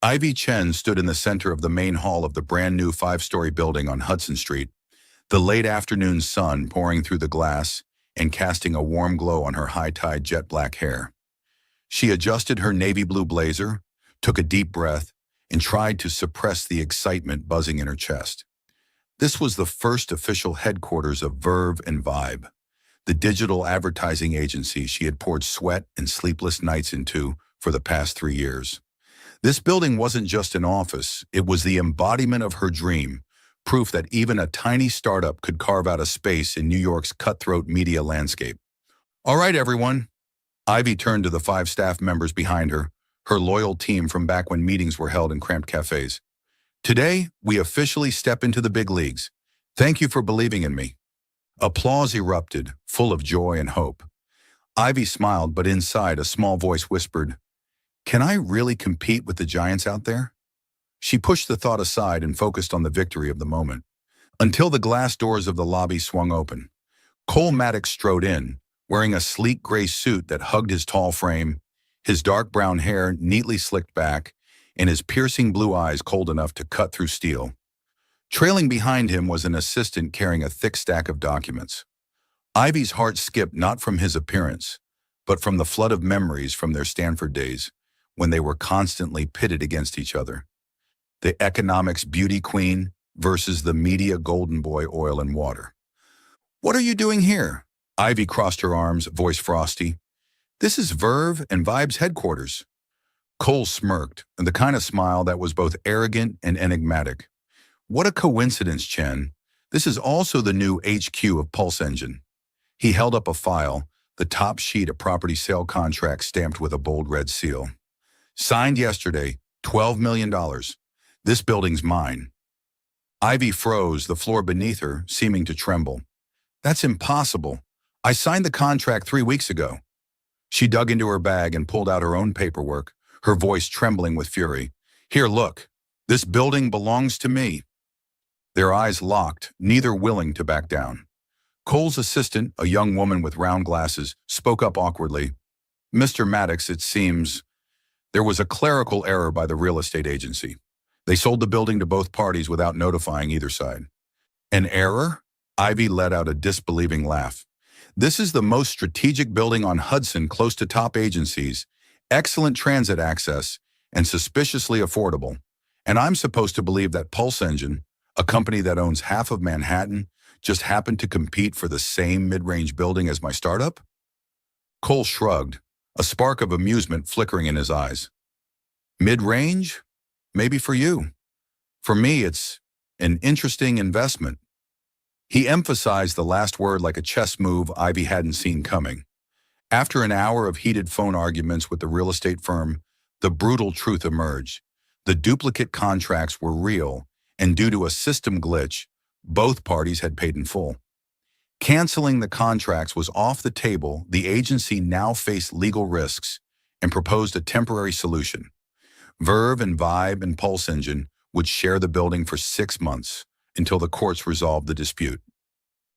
Ivy Chen stood in the center of the main hall of the brand-new five-story building on Hudson Street, the late afternoon sun pouring through the glass and casting a warm glow on her high-tied jet-black hair. She adjusted her navy blue blazer, took a deep breath, and tried to suppress the excitement buzzing in her chest. This was the first official headquarters of Verve and Vibe, the digital advertising agency she had poured sweat and sleepless nights into for the past 3 years. This building wasn't just an office, it was the embodiment of her dream, proof that even a tiny startup could carve out a space in New York's cutthroat media landscape. All right, everyone. Ivy turned to the 5 staff members behind her, her loyal team from back when meetings were held in cramped cafes. Today, we officially step into the big leagues. Thank you for believing in me. Applause erupted, full of joy and hope. Ivy smiled, but inside a small voice whispered, "Can I really compete with the giants out there?" She pushed the thought aside and focused on the victory of the moment. Until the glass doors of the lobby swung open. Cole Maddox strode in, wearing a sleek gray suit that hugged his tall frame, his dark brown hair neatly slicked back, and his piercing blue eyes cold enough to cut through steel. Trailing behind him was an assistant carrying a thick stack of documents. Ivy's heart skipped not from his appearance, but from the flood of memories from their Stanford days, when they were constantly pitted against each other. The economics beauty queen versus the media golden boy oil and water. "What are you doing here?" Ivy crossed her arms, voice frosty. "This is Verve and Vibe's headquarters." Cole smirked, and the kind of smile that was both arrogant and enigmatic. "What a coincidence, Chen. This is also the new HQ of Pulse Engine." He held up a file, the top sheet a property sale contract stamped with a bold red seal. "Signed yesterday, $12 million. This building's mine." Ivy froze, the floor beneath her seeming to tremble. "That's impossible. I signed the contract 3 weeks ago." She dug into her bag and pulled out her own paperwork, her voice trembling with fury. "Here, look. This building belongs to me." Their eyes locked, neither willing to back down. Cole's assistant, a young woman with round glasses, spoke up awkwardly. "Mr. Maddox, it seems there was a clerical error by the real estate agency. They sold the building to both parties without notifying either side." "An error?" Ivy let out a disbelieving laugh. "This is the most strategic building on Hudson, close to top agencies, excellent transit access, and suspiciously affordable. And I'm supposed to believe that Pulse Engine, a company that owns half of Manhattan, just happened to compete for the same mid-range building as my startup?" Cole shrugged, a spark of amusement flickering in his eyes. "Mid-range? Maybe for you. For me, it's an interesting investment." He emphasized the last word like a chess move Ivy hadn't seen coming. After an hour of heated phone arguments with the real estate firm, the brutal truth emerged. The duplicate contracts were real, and due to a system glitch, both parties had paid in full. Canceling the contracts was off the table. The agency now faced legal risks and proposed a temporary solution. Verve and Vibe and Pulse Engine would share the building for 6 months until the courts resolved the dispute.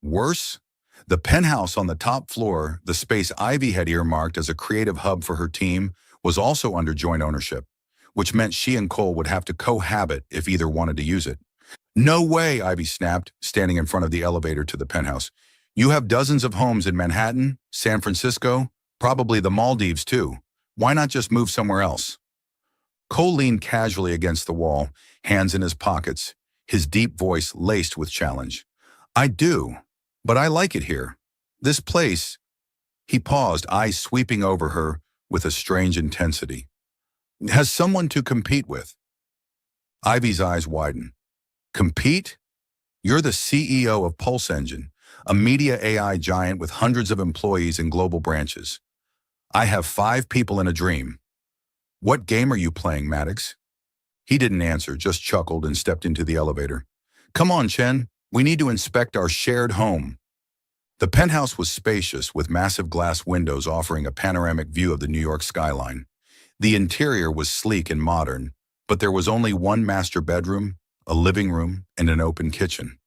Worse, the penthouse on the top floor, the space Ivy had earmarked as a creative hub for her team, was also under joint ownership, which meant she and Cole would have to cohabit if either wanted to use it. "No way," Ivy snapped, standing in front of the elevator to the penthouse. "You have dozens of homes in Manhattan, San Francisco, probably the Maldives too. Why not just move somewhere else?" Cole leaned casually against the wall, hands in his pockets, his deep voice laced with challenge. "I do, but I like it here. This place—" He paused, eyes sweeping over her with a strange intensity. "Has someone to compete with." Ivy's eyes widened. "Compete? You're the CEO of Pulse Engine, a media AI giant with hundreds of employees and global branches. I have 5 people in a dream. What game are you playing, Maddox?" He didn't answer, just chuckled and stepped into the elevator. "Come on, Chen. We need to inspect our shared home." The penthouse was spacious, with massive glass windows offering a panoramic view of the New York skyline. The interior was sleek and modern, but there was only one master bedroom, a living room, and an open kitchen.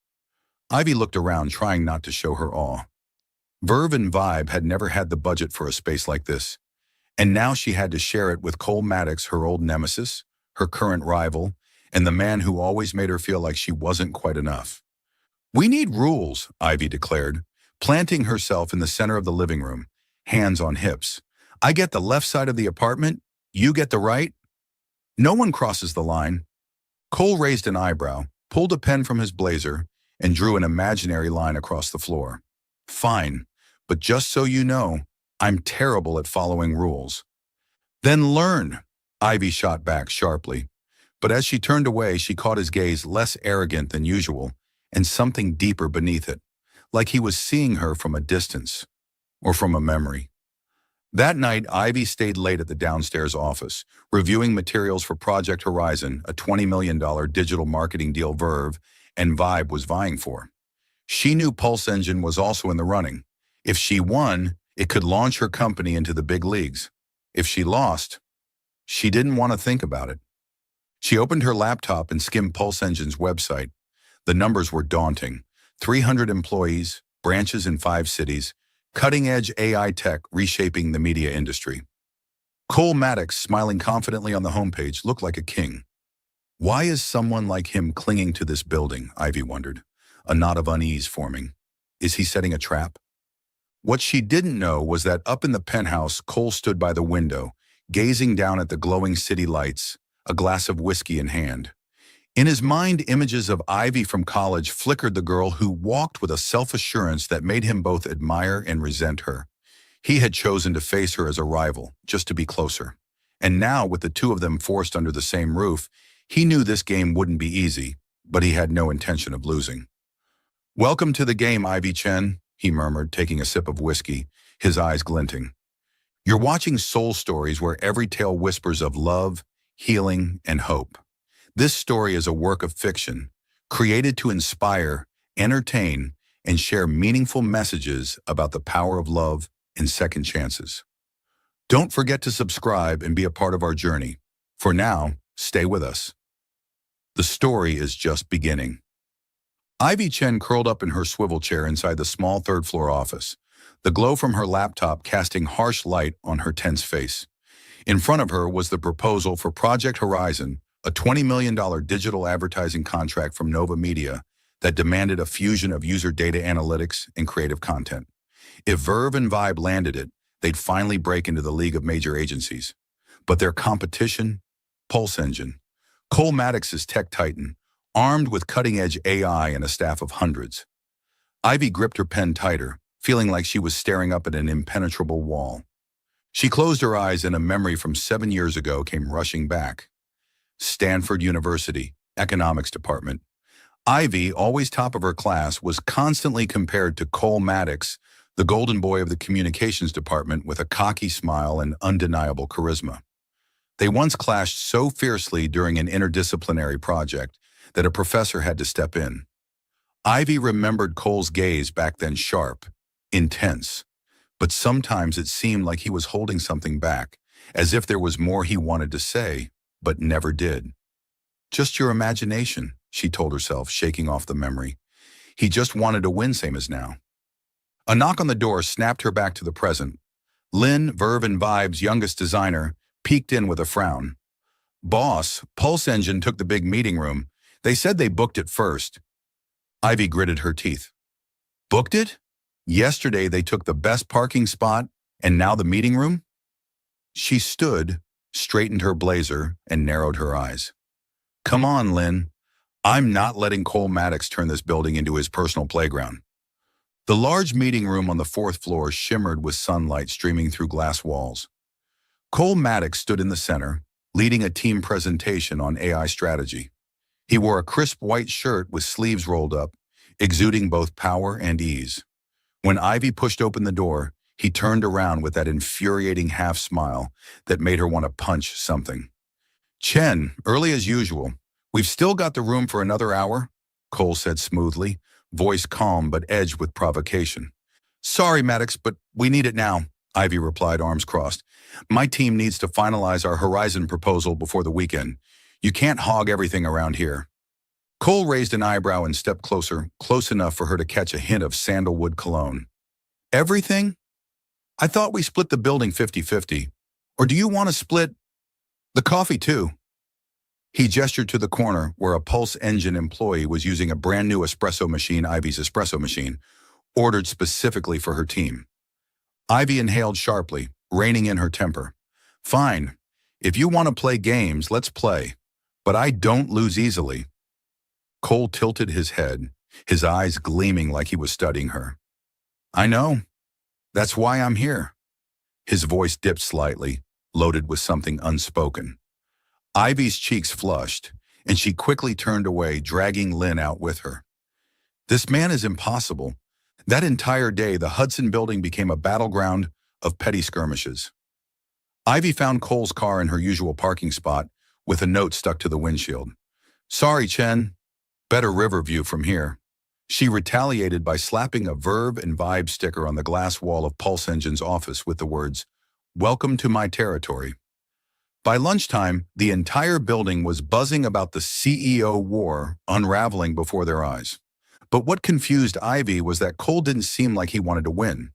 Ivy looked around, trying not to show her awe. Verve and Vibe had never had the budget for a space like this, and now she had to share it with Cole Maddox, her old nemesis, her current rival, and the man who always made her feel like she wasn't quite enough. "We need rules," Ivy declared, planting herself in the center of the living room, hands on hips. "I get the left side of the apartment, you get the right. No one crosses the line." Cole raised an eyebrow, pulled a pen from his blazer, and drew an imaginary line across the floor. "Fine, but just so you know, I'm terrible at following rules." "Then learn," Ivy shot back sharply. But as she turned away, she caught his gaze less arrogant than usual and something deeper beneath it, like he was seeing her from a distance or from a memory. That night, Ivy stayed late at the downstairs office, reviewing materials for Project Horizon, a $20 million digital marketing deal Verve and Vibe was vying for. She knew Pulse Engine was also in the running. If she won, it could launch her company into the big leagues. If she lost, she didn't want to think about it. She opened her laptop and skimmed Pulse Engine's website. The numbers were daunting. 300 employees, branches in 5 cities, cutting-edge AI tech reshaping the media industry. Cole Maddox, smiling confidently on the homepage, looked like a king. Why is someone like him clinging to this building, Ivy wondered, a knot of unease forming. Is he setting a trap? What she didn't know was that up in the penthouse, Cole stood by the window, gazing down at the glowing city lights, a glass of whiskey in hand. In his mind, images of Ivy from college flickered, the girl who walked with a self-assurance that made him both admire and resent her. He had chosen to face her as a rival, just to be closer. And now, with the two of them forced under the same roof, he knew this game wouldn't be easy, but he had no intention of losing. "Welcome to the game, Ivy Chen," he murmured, taking a sip of whiskey, his eyes glinting. "You're watching Soul Stories, where every tale whispers of love, healing, and hope. This story is a work of fiction, created to inspire, entertain, and share meaningful messages about the power of love and second chances. Don't forget to subscribe and be a part of our journey. For now, stay with us. The story is just beginning." Ivy Chen curled up in her swivel chair inside the small third-floor office, the glow from her laptop casting harsh light on her tense face. In front of her was the proposal for Project Horizon, a $20 million digital advertising contract from Nova Media that demanded a fusion of user data analytics and creative content. If Verve and Vibe landed it, they'd finally break into the league of major agencies. But their competition? Pulse Engine. Cole Maddox's tech titan, armed with cutting-edge AI and a staff of hundreds. Ivy gripped her pen tighter, feeling like she was staring up at an impenetrable wall. She closed her eyes and a memory from 7 years ago came rushing back. Stanford University, Economics Department. Ivy, always top of her class, was constantly compared to Cole Maddox, the golden boy of the communications department with a cocky smile and undeniable charisma. They once clashed so fiercely during an interdisciplinary project that a professor had to step in. Ivy remembered Cole's gaze back then, sharp, intense, but sometimes it seemed like he was holding something back, as if there was more he wanted to say, but never did. "Just your imagination," she told herself, shaking off the memory. He just wanted to win, same as now. A knock on the door snapped her back to the present. Lynn, Verve and Vibe's youngest designer, peeked in with a frown. "Boss, Pulse Engine took the big meeting room. They said they booked it first." Ivy gritted her teeth. "Booked it? Yesterday they took the best parking spot, and now the meeting room?" She stood, straightened her blazer, and narrowed her eyes. "Come on, Lynn. I'm not letting Cole Maddox turn this building into his personal playground." The large meeting room on the 4th floor shimmered with sunlight streaming through glass walls. Cole Maddox stood in the center, leading a team presentation on AI strategy. He wore a crisp white shirt with sleeves rolled up, exuding both power and ease. When Ivy pushed open the door, he turned around with that infuriating half-smile that made her want to punch something. "Chen, early as usual. We've still got the room for another hour," Cole said smoothly, voice calm but edged with provocation. "Sorry, Maddox, but we need it now," Ivy replied, arms crossed. "My team needs to finalize our Horizon proposal before the weekend. You can't hog everything around here." Cole raised an eyebrow and stepped closer, close enough for her to catch a hint of sandalwood cologne. "Everything? I thought we split the building 50-50. Or do you want to split the coffee too?" He gestured to the corner where a Pulse Engine employee was using a brand new espresso machine, Ivy's espresso machine, ordered specifically for her team. Ivy inhaled sharply, reining in her temper. Fine. If you want to play games, let's play. But I don't lose easily. Cole tilted his head, his eyes gleaming like he was studying her. I know. That's why I'm here. His voice dipped slightly, loaded with something unspoken. Ivy's cheeks flushed, and she quickly turned away, dragging Lynn out with her. This man is impossible. That entire day, the Hudson building became a battleground of petty skirmishes. Ivy found Cole's car in her usual parking spot with a note stuck to the windshield. Sorry, Chen. Better river view from here. She retaliated by slapping a Verve and Vibe sticker on the glass wall of Pulse Engine's office with the words, Welcome to my territory. By lunchtime, the entire building was buzzing about the CEO war unraveling before their eyes. But what confused Ivy was that Cole didn't seem like he wanted to win.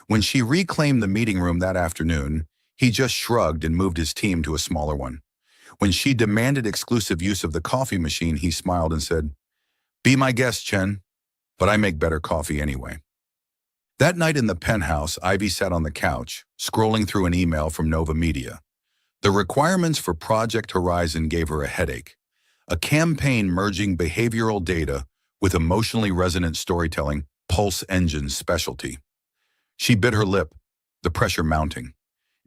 When she reclaimed the meeting room that afternoon, he just shrugged and moved his team to a smaller one. When she demanded exclusive use of the coffee machine, he smiled and said, Be my guest, Chen, but I make better coffee anyway. That night in the penthouse, Ivy sat on the couch, scrolling through an email from Nova Media. The requirements for Project Horizon gave her a headache. A campaign merging behavioral data with emotionally resonant storytelling, Pulse Engine's specialty. She bit her lip, the pressure mounting.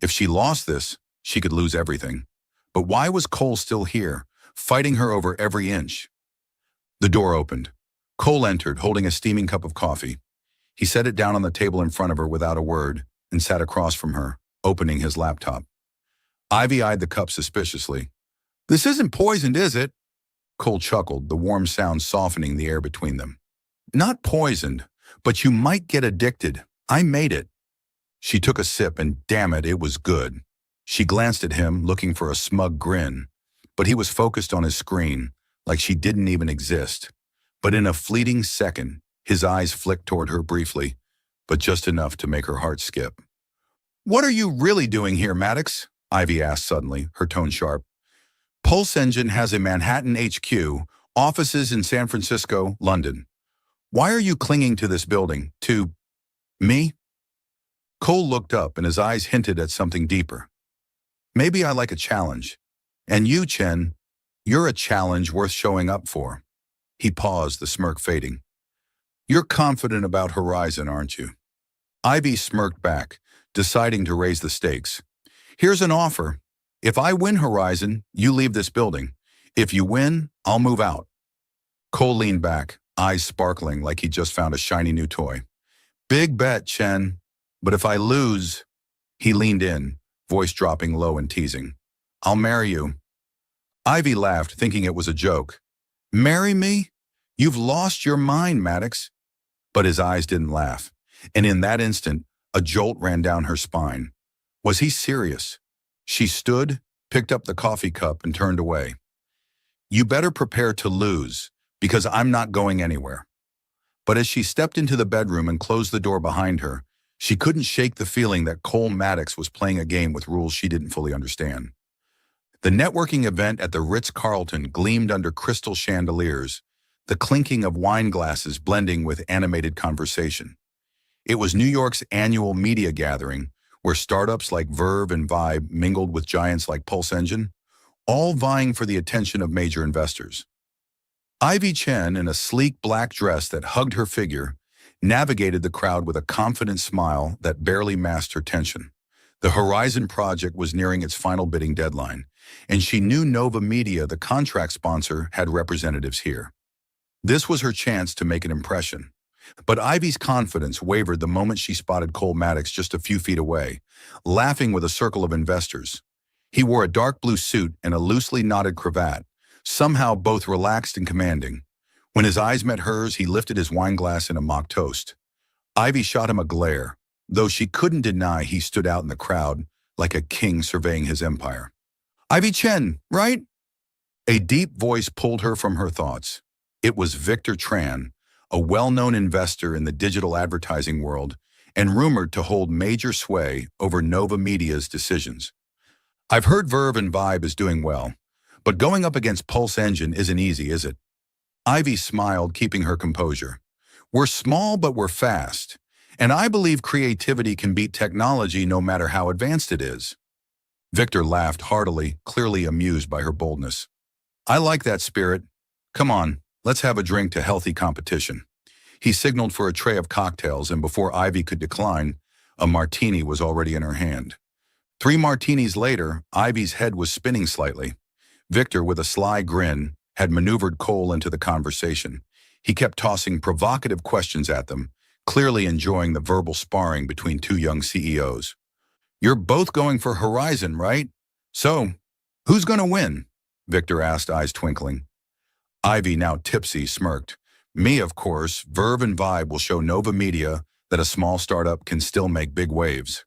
If she lost this, she could lose everything. But why was Cole still here, fighting her over every inch? The door opened. Cole entered, holding a steaming cup of coffee. He set it down on the table in front of her without a word and sat across from her, opening his laptop. Ivy eyed the cup suspiciously. This isn't poisoned, is it? Cole chuckled, the warm sound softening the air between them. Not poisoned, but you might get addicted. I made it. She took a sip and damn it, it was good. She glanced at him, looking for a smug grin, but he was focused on his screen, like she didn't even exist. But in a fleeting second, his eyes flicked toward her briefly, but just enough to make her heart skip. What are you really doing here, Maddox? Ivy asked suddenly, her tone sharp. Pulse Engine has a Manhattan HQ, offices in San Francisco, London. Why are you clinging to this building? To me? Cole looked up and his eyes hinted at something deeper. Maybe I like a challenge. And you, Chen, you're a challenge worth showing up for. He paused, the smirk fading. You're confident about Horizon, aren't you? Ivy smirked back, deciding to raise the stakes. Here's an offer. If I win Horizon, you leave this building. If you win, I'll move out. Cole leaned back, eyes sparkling like he just found a shiny new toy. Big bet, Chen. But if I lose, he leaned in, voice dropping low and teasing. I'll marry you. Ivy laughed, thinking it was a joke. Marry me? You've lost your mind, Maddox. But his eyes didn't laugh. And in that instant, a jolt ran down her spine. Was he serious? She stood, picked up the coffee cup, and turned away. You better prepare to lose, because I'm not going anywhere. But as she stepped into the bedroom and closed the door behind her, she couldn't shake the feeling that Cole Maddox was playing a game with rules she didn't fully understand. The networking event at the Ritz-Carlton gleamed under crystal chandeliers, the clinking of wine glasses blending with animated conversation. It was New York's annual media gathering, where startups like Verve and Vibe mingled with giants like Pulse Engine, all vying for the attention of major investors. Ivy Chen, in a sleek black dress that hugged her figure, navigated the crowd with a confident smile that barely masked her tension. The Horizon project was nearing its final bidding deadline, and she knew Nova Media, the contract sponsor, had representatives here. This was her chance to make an impression. But Ivy's confidence wavered the moment she spotted Cole Maddox just a few feet away, laughing with a circle of investors. He wore a dark blue suit and a loosely knotted cravat, somehow both relaxed and commanding. When his eyes met hers, he lifted his wine glass in a mock toast. Ivy shot him a glare, though she couldn't deny he stood out in the crowd like a king surveying his empire. Ivy Chen, right? A deep voice pulled her from her thoughts. It was Victor Tran, a well-known investor in the digital advertising world and rumored to hold major sway over Nova Media's decisions. I've heard Verve and Vibe is doing well, But going up against Pulse Engine isn't easy, is it? Ivy smiled, keeping her composure. We're small, but we're fast. And I believe creativity can beat technology no matter how advanced it is. Victor laughed heartily, clearly amused by her boldness. I like that spirit. Come on, let's have a drink to healthy competition. He signaled for a tray of cocktails, and before Ivy could decline, a martini was already in her hand. 3 martinis later, Ivy's head was spinning slightly. Victor, with a sly grin, had maneuvered Cole into the conversation. He kept tossing provocative questions at them, clearly enjoying the verbal sparring between 2 young CEOs. You're both going for Horizon, right? So, who's going to win? Victor asked, eyes twinkling. Ivy, now tipsy, smirked. Me, of course. Verve and Vibe will show Nova Media that a small startup can still make big waves.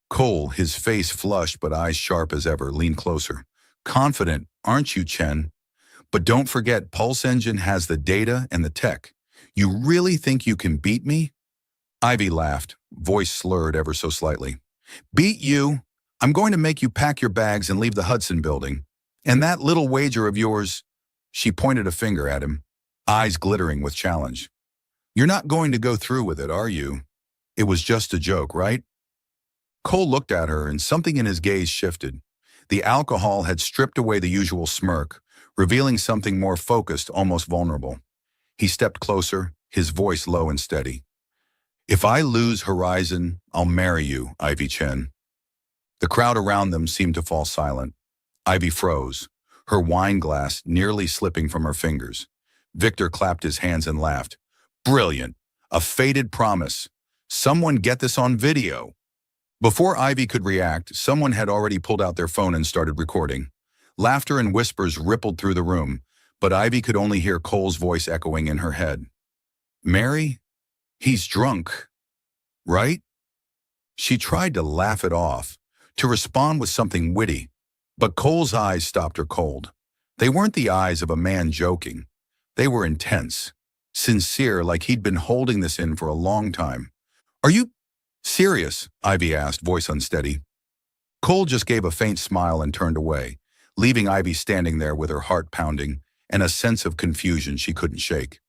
Cole, his face flushed but eyes sharp as ever, leaned closer. Confident, aren't you, Chen? But don't forget, Pulse Engine has the data and the tech. You really think you can beat me? Ivy laughed, voice slurred ever so slightly. Beat you? I'm going to make you pack your bags and leave the Hudson building. And that little wager of yours, she pointed a finger at him, eyes glittering with challenge. You're not going to go through with it, are you? It was just a joke, right? Cole looked at her and something in his gaze shifted. The alcohol had stripped away the usual smirk, revealing something more focused, almost vulnerable. He stepped closer, his voice low and steady. If I lose Horizon, I'll marry you, Ivy Chen. The crowd around them seemed to fall silent. Ivy froze, her wine glass nearly slipping from her fingers. Victor clapped his hands and laughed. Brilliant. A fated promise. Someone get this on video. Before Ivy could react, someone had already pulled out their phone and started recording. Laughter and whispers rippled through the room, but Ivy could only hear Cole's voice echoing in her head. Mary? He's drunk. Right? She tried to laugh it off, to respond with something witty, but Cole's eyes stopped her cold. They weren't the eyes of a man joking. They were intense, sincere, like he'd been holding this in for a long time. Are you serious? Ivy asked, voice unsteady. Cole just gave a faint smile and turned away, leaving Ivy standing there with her heart pounding and a sense of confusion she couldn't shake.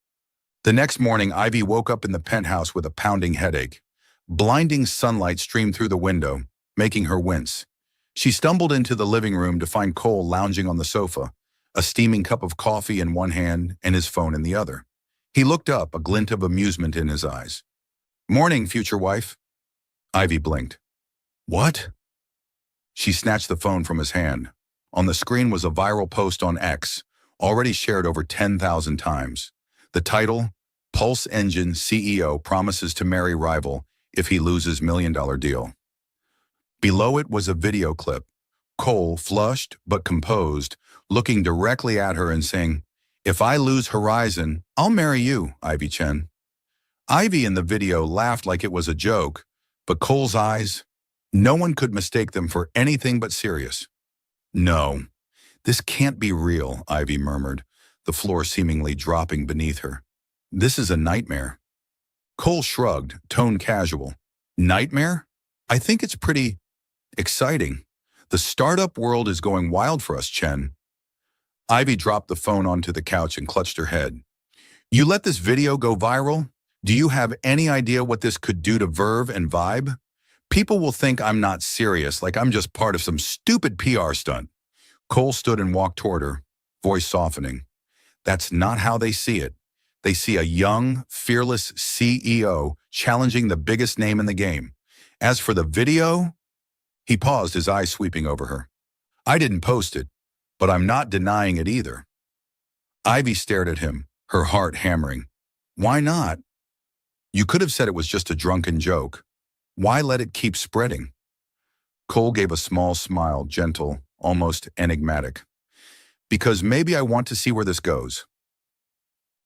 The next morning, Ivy woke up in the penthouse with a pounding headache. Blinding sunlight streamed through the window, making her wince. She stumbled into the living room to find Cole lounging on the sofa, a steaming cup of coffee in one hand and his phone in the other. He looked up, a glint of amusement in his eyes. Morning, future wife. Ivy blinked. What? She snatched the phone from his hand. On the screen was a viral post on X, already shared over 10,000 times. The title, Pulse Engine CEO promises to marry rival if he loses $1 million deal. Below it was a video clip. Cole, flushed but composed, looking directly at her and saying, If I lose Horizon, I'll marry you, Ivy Chen. Ivy in the video laughed like it was a joke, but Cole's eyes, no one could mistake them for anything but serious. No, this can't be real, Ivy murmured, the floor seemingly dropping beneath her. This is a nightmare. Cole shrugged, tone casual. Nightmare? I think it's pretty exciting. The startup world is going wild for us, Chen. Ivy dropped the phone onto the couch and clutched her head. You let this video go viral? Do you have any idea what this could do to Verve and Vibe? People will think I'm not serious, like I'm just part of some stupid PR stunt. Cole stood and walked toward her, voice softening. That's not how they see it. They see a young, fearless CEO challenging the biggest name in the game. As for the video, he paused, his eyes sweeping over her. I didn't post it, but I'm not denying it either. Ivy stared at him, her heart hammering. Why not? You could have said it was just a drunken joke. Why let it keep spreading? Cole gave a small smile, gentle, almost enigmatic. Because maybe I want to see where this goes.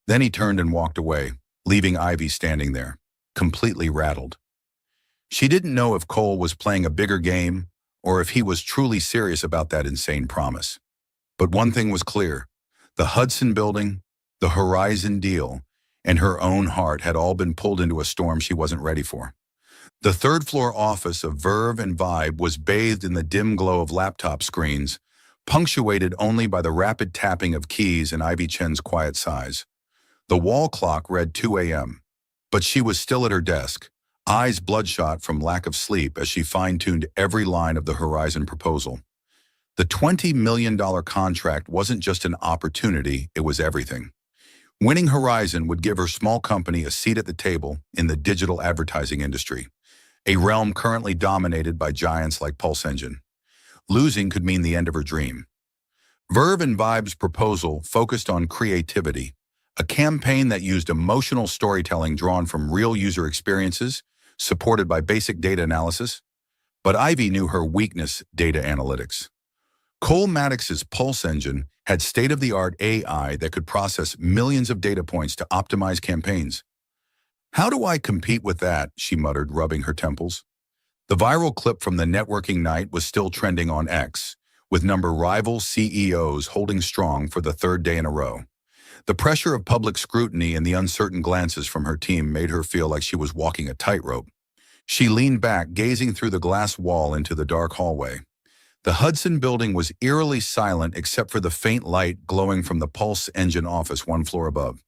Then he turned and walked away, leaving Ivy standing there, completely rattled. She didn't know if Cole was playing a bigger game or if he was truly serious about that insane promise. But one thing was clear. The Hudson building, the Horizon deal, and her own heart had all been pulled into a storm she wasn't ready for. The third-floor office of Verve and Vibe was bathed in the dim glow of laptop screens, punctuated only by the rapid tapping of keys and Ivy Chen's quiet sighs. The wall clock read 2 a.m., but she was still at her desk, eyes bloodshot from lack of sleep as she fine-tuned every line of the Horizon proposal. The $20 million contract wasn't just an opportunity, it was everything. Winning Horizon would give her small company a seat at the table in the digital advertising industry, a realm currently dominated by giants like Pulse Engine. Losing could mean the end of her dream. Verve and Vibe's proposal focused on creativity, a campaign that used emotional storytelling drawn from real user experiences, supported by basic data analysis. But Ivy knew her weakness: data analytics. Cole Maddox's Pulse Engine had state-of-the-art AI that could process millions of data points to optimize campaigns. "How do I compete with that?" she muttered, rubbing her temples. The viral clip from the networking night was still trending on X, with rival CEOs holding strong for the third day in a row. The pressure of public scrutiny and the uncertain glances from her team made her feel like she was walking a tightrope. She leaned back, gazing through the glass wall into the dark hallway. The Hudson building was eerily silent except for the faint light glowing from the Pulse Engine office one floor above.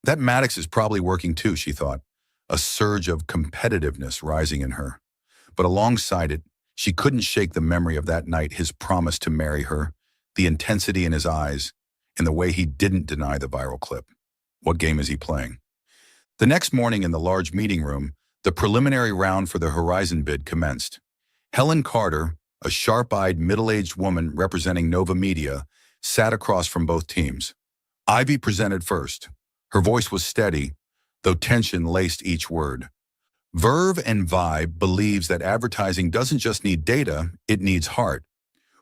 That Maddox is probably working too, she thought, a surge of competitiveness rising in her. But alongside it, she couldn't shake the memory of that night, his promise to marry her, the intensity in his eyes, and the way he didn't deny the viral clip. What game is he playing? The next morning in the large meeting room, the preliminary round for the Horizon bid commenced. Helen Carter, a sharp-eyed, middle-aged woman representing Nova Media, sat across from both teams. Ivy presented first. Her voice was steady, though tension laced each word. Verve and Vibe believes that advertising doesn't just need data, it needs heart.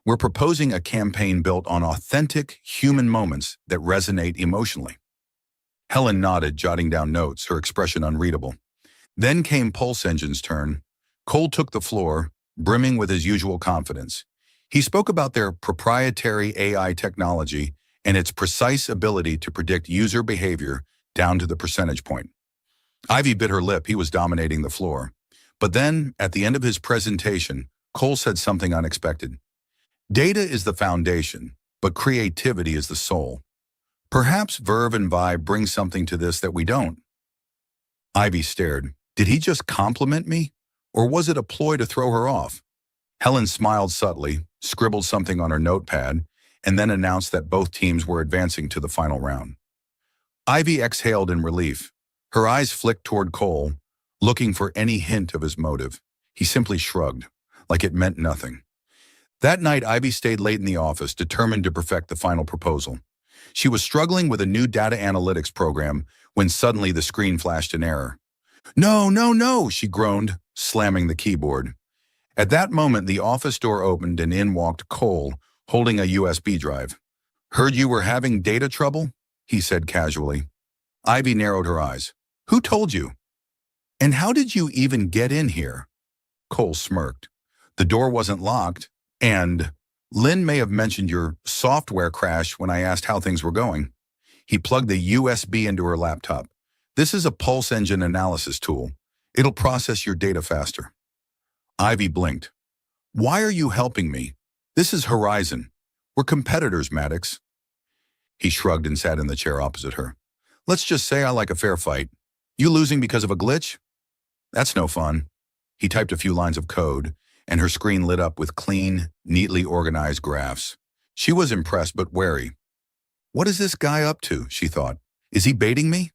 We're proposing a campaign built on authentic, human moments that resonate emotionally. Helen nodded, jotting down notes, her expression unreadable. Then came Pulse Engine's turn. Cole took the floor, brimming with his usual confidence. He spoke about their proprietary AI technology and its precise ability to predict user behavior down to the percentage point. Ivy bit her lip. He was dominating the floor. But then, at the end of his presentation, Cole said something unexpected. "Data is the foundation, but creativity is the soul. Perhaps Verve and Vibe bring something to this that we don't." Ivy stared. Did he just compliment me? Or was it a ploy to throw her off? Helen smiled subtly, scribbled something on her notepad, and then announced that both teams were advancing to the final round. Ivy exhaled in relief. Her eyes flicked toward Cole, looking for any hint of his motive. He simply shrugged, like it meant nothing. That night, Ivy stayed late in the office, determined to perfect the final proposal. She was struggling with a new data analytics program when suddenly the screen flashed an error. "No, no, no," she groaned, slamming the keyboard. At that moment, the office door opened and in walked Cole, holding a USB drive. "Heard you were having data trouble?" he said casually. Ivy narrowed her eyes. "Who told you? And how did you even get in here?" Cole smirked. "The door wasn't locked, and Lynn may have mentioned your software crash when I asked how things were going." He plugged the USB into her laptop. "This is a Pulse Engine analysis tool. It'll process your data faster." Ivy blinked. "Why are you helping me? This is Horizon. We're competitors, Maddox." He shrugged and sat in the chair opposite her. "Let's just say I like a fair fight. You losing because of a glitch? That's no fun." He typed a few lines of code, and her screen lit up with clean, neatly organized graphs. She was impressed but wary. "What is this guy up to?" she thought. "Is he baiting me?"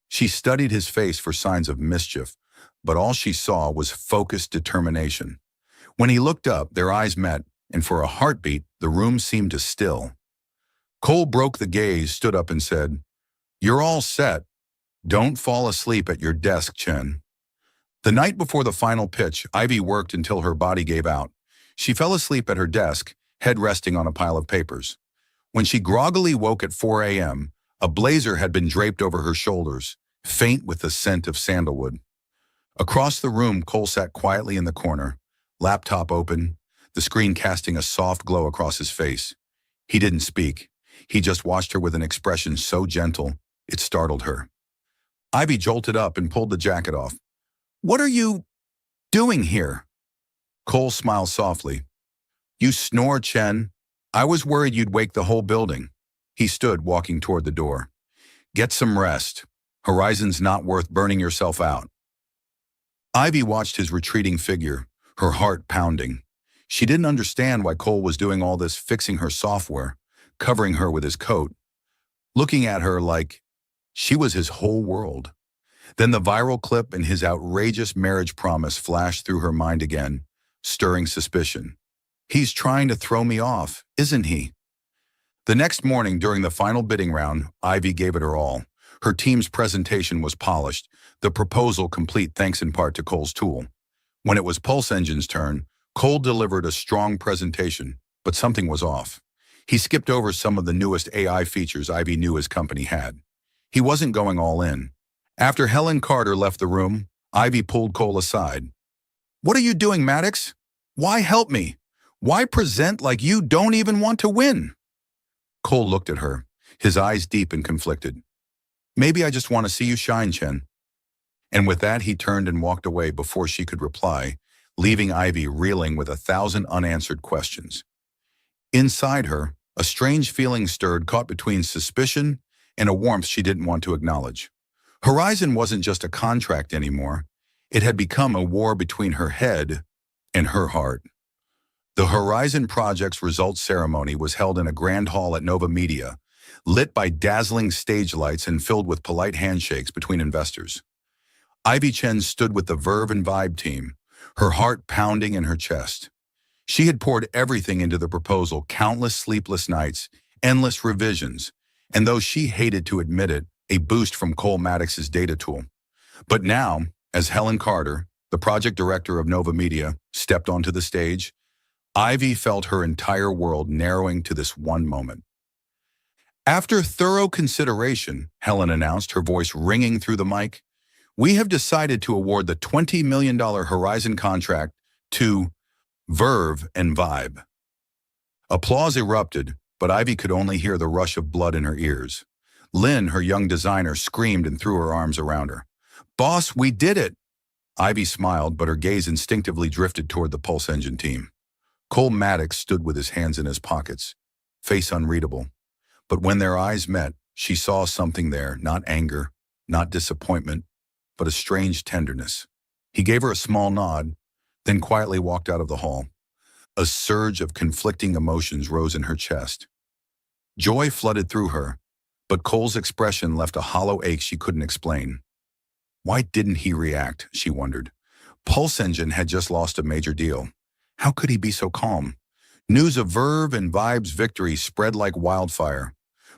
She studied his face for signs of mischief, but all she saw was focused determination. When he looked up, their eyes met, and for a heartbeat, the room seemed to still. Cole broke the gaze, stood up and said, "You're all set. Don't fall asleep at your desk, Chen." The night before the final pitch, Ivy worked until her body gave out. She fell asleep at her desk, head resting on a pile of papers. When she groggily woke at 4 a.m., a blazer had been draped over her shoulders, faint with the scent of sandalwood. Across the room, Cole sat quietly in the corner, laptop open, the screen casting a soft glow across his face. He didn't speak. He just watched her with an expression so gentle, it startled her. Ivy jolted up and pulled the jacket off. "What are you doing here?" Cole smiled softly. "You snore, Chen. I was worried you'd wake the whole building. He stood, walking toward the door. Get some rest. Horizon's not worth burning yourself out. Ivy watched his retreating figure, her heart pounding. She didn't understand why Cole was doing all this, fixing her software, covering her with his coat, looking at her like she was his whole world. Then the viral clip and his outrageous marriage promise flashed through her mind again, stirring suspicion. He's trying to throw me off, isn't he? The next morning, during the final bidding round, Ivy gave it her all. Her team's presentation was polished, the proposal complete thanks in part to Cole's tool. When it was Pulse Engine's turn, Cole delivered a strong presentation, but something was off. He skipped over some of the newest AI features Ivy knew his company had. He wasn't going all in. After Helen Carter left the room, Ivy pulled Cole aside. What are you doing, Maddox? Why help me? Why present like you don't even want to win? Cole looked at her, his eyes deep and conflicted. Maybe I just want to see you shine, Chen. And with that, he turned and walked away before she could reply, leaving Ivy reeling with 1,000 unanswered questions. Inside her, a strange feeling stirred, caught between suspicion and a warmth she didn't want to acknowledge. Horizon wasn't just a contract anymore. It had become a war between her head and her heart. The Horizon Project's results ceremony was held in a grand hall at Nova Media, lit by dazzling stage lights and filled with polite handshakes between investors. Ivy Chen stood with the Verve and Vibe team, her heart pounding in her chest. She had poured everything into the proposal, countless sleepless nights, endless revisions, and though she hated to admit it, a boost from Cole Maddox's data tool. But now, as Helen Carter, the project director of Nova Media, stepped onto the stage, Ivy felt her entire world narrowing to this one moment. After thorough consideration, Helen announced, her voice ringing through the mic, we have decided to award the $20 million Horizon contract to Verve and Vibe. Applause erupted, but Ivy could only hear the rush of blood in her ears. Lynn, her young designer, screamed and threw her arms around her. Boss, we did it! Ivy smiled, but her gaze instinctively drifted toward the Pulse Engine team. Cole Maddox stood with his hands in his pockets, face unreadable. But when their eyes met, she saw something there, not anger, not disappointment, but a strange tenderness. He gave her a small nod, then quietly walked out of the hall. A surge of conflicting emotions rose in her chest. Joy flooded through her, but Cole's expression left a hollow ache she couldn't explain. Why didn't he react, she wondered. Pulse Engine had just lost a major deal. How could he be so calm? News of Verve and Vibe's victory spread like wildfire.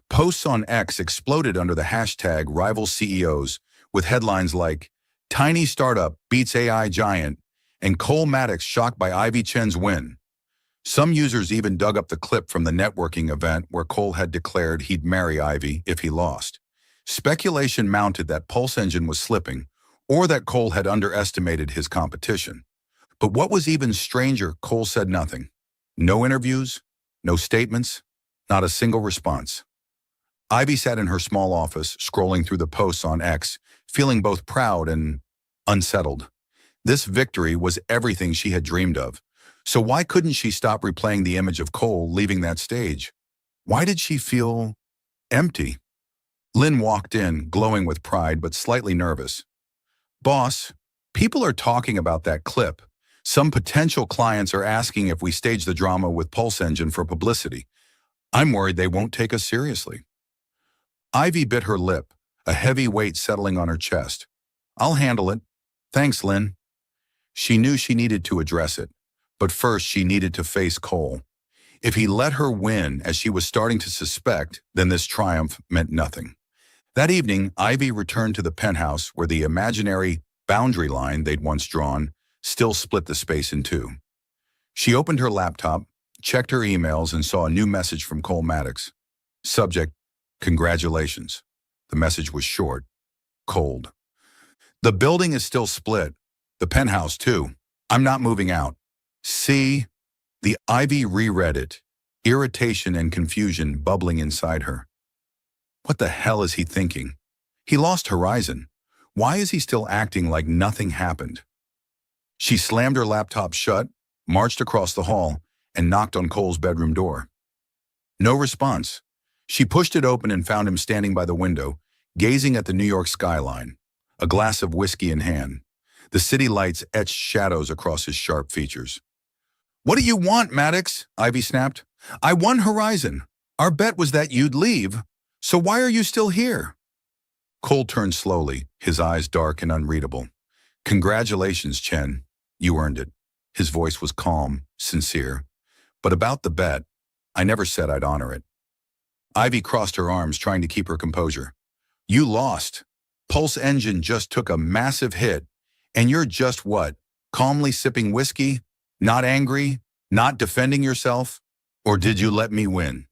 Posts on X exploded under the hashtag rival CEOs, with headlines like, Tiny Startup Beats AI Giant, and Cole Maddox shocked by Ivy Chen's win. Some users even dug up the clip from the networking event where Cole had declared he'd marry Ivy if he lost. Speculation mounted that Pulse Engine was slipping, or that Cole had underestimated his competition. But what was even stranger, Cole said nothing. No interviews, no statements, not a single response. Ivy sat in her small office, scrolling through the posts on X, feeling both proud and unsettled. This victory was everything she had dreamed of. So why couldn't she stop replaying the image of Cole leaving that stage? Why did she feel empty? Lynn walked in, glowing with pride but slightly nervous. Boss, people are talking about that clip. Some potential clients are asking if we stage the drama with Pulse Engine for publicity. I'm worried they won't take us seriously. Ivy bit her lip, a heavy weight settling on her chest. I'll handle it. Thanks, Lynn. She knew she needed to address it, but first she needed to face Cole. If he let her win, as she was starting to suspect, then this triumph meant nothing. That evening, Ivy returned to the penthouse where the imaginary boundary line they'd once drawn still split the space in two. She opened her laptop, checked her emails, and saw a new message from Cole Maddox. Subject, congratulations. The message was short, cold. The building is still split. The penthouse, too. I'm not moving out. See? The Ivy reread it, irritation and confusion bubbling inside her. What the hell is he thinking? He lost Horizon. Why is he still acting like nothing happened? She slammed her laptop shut, marched across the hall, and knocked on Cole's bedroom door. No response. She pushed it open and found him standing by the window, gazing at the New York skyline, a glass of whiskey in hand. The city lights etched shadows across his sharp features. "What do you want, Maddox?" Ivy snapped. "I won Horizon. Our bet was that you'd leave. So why are you still here?" Cole turned slowly, his eyes dark and unreadable. "Congratulations, Chen. You earned it." His voice was calm, sincere. "But about the bet, I never said I'd honor it." Ivy crossed her arms, trying to keep her composure. "You lost. Pulse Engine just took a massive hit, and you're just what? Calmly sipping whiskey? Not angry? Not defending yourself? Or did you let me win?"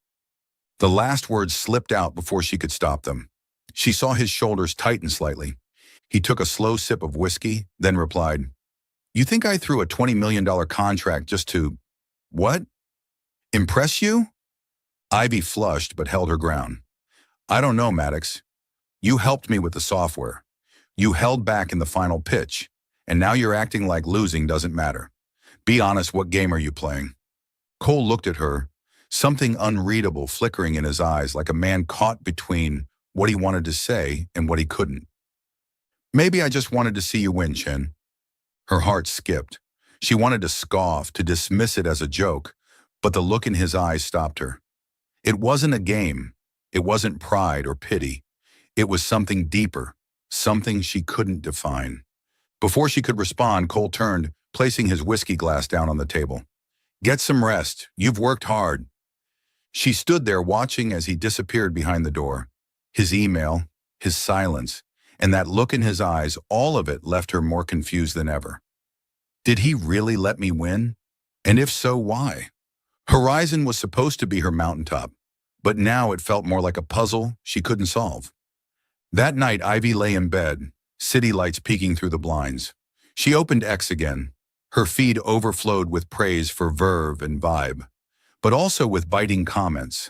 The last words slipped out before she could stop them. She saw his shoulders tighten slightly. He took a slow sip of whiskey, then replied, "You think I threw a $20 million contract just to, what? Impress you?" Ivy flushed but held her ground. "I don't know, Maddox. You helped me with the software. You held back in the final pitch, and now you're acting like losing doesn't matter. Be honest, what game are you playing?" Cole looked at her, something unreadable flickering in his eyes, like a man caught between what he wanted to say and what he couldn't. "Maybe I just wanted to see you win, Chen." Her heart skipped. She wanted to scoff, to dismiss it as a joke, but the look in his eyes stopped her. It wasn't a game. It wasn't pride or pity. It was something deeper, something she couldn't define. Before she could respond, Cole turned, placing his whiskey glass down on the table. "Get some rest. You've worked hard." She stood there watching as he disappeared behind the door. His email, his silence, and that look in his eyes, all of it left her more confused than ever. Did he really let me win? And if so, why? Horizon was supposed to be her mountaintop, but now it felt more like a puzzle she couldn't solve. That night, Ivy lay in bed, city lights peeking through the blinds. She opened X again. Her feed overflowed with praise for Verve and Vibe, but also with biting comments.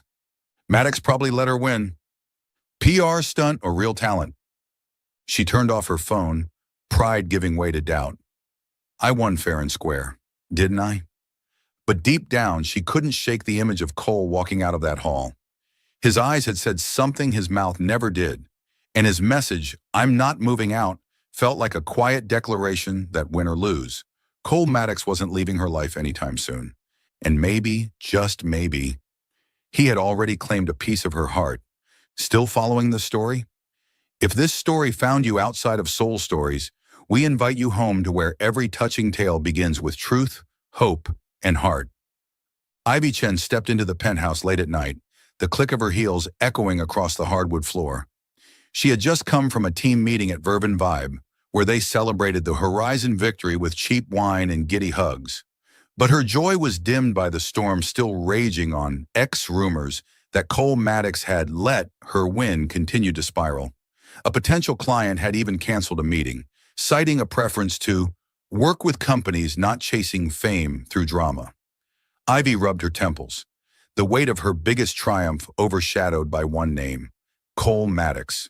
Maddox probably let her win. PR stunt or real talent? She turned off her phone, pride giving way to doubt. I won fair and square, didn't I? But deep down, she couldn't shake the image of Cole walking out of that hall. His eyes had said something his mouth never did, and his message, "I'm not moving out," felt like a quiet declaration that win or lose, Cole Maddox wasn't leaving her life anytime soon. And maybe, just maybe, he had already claimed a piece of her heart. Still following the story? If this story found you outside of Soul Stories, we invite you home to where every touching tale begins with truth, hope, and heart. Ivy Chen stepped into the penthouse late at night, the click of her heels echoing across the hardwood floor. She had just come from a team meeting at Verve and Vibe, where they celebrated the Horizon victory with cheap wine and giddy hugs. But her joy was dimmed by the storm still raging on X rumors that Cole Maddox had let her win continue to spiral. A potential client had even canceled a meeting, citing a preference to work with companies not chasing fame through drama. Ivy rubbed her temples, the weight of her biggest triumph overshadowed by one name, Cole Maddox.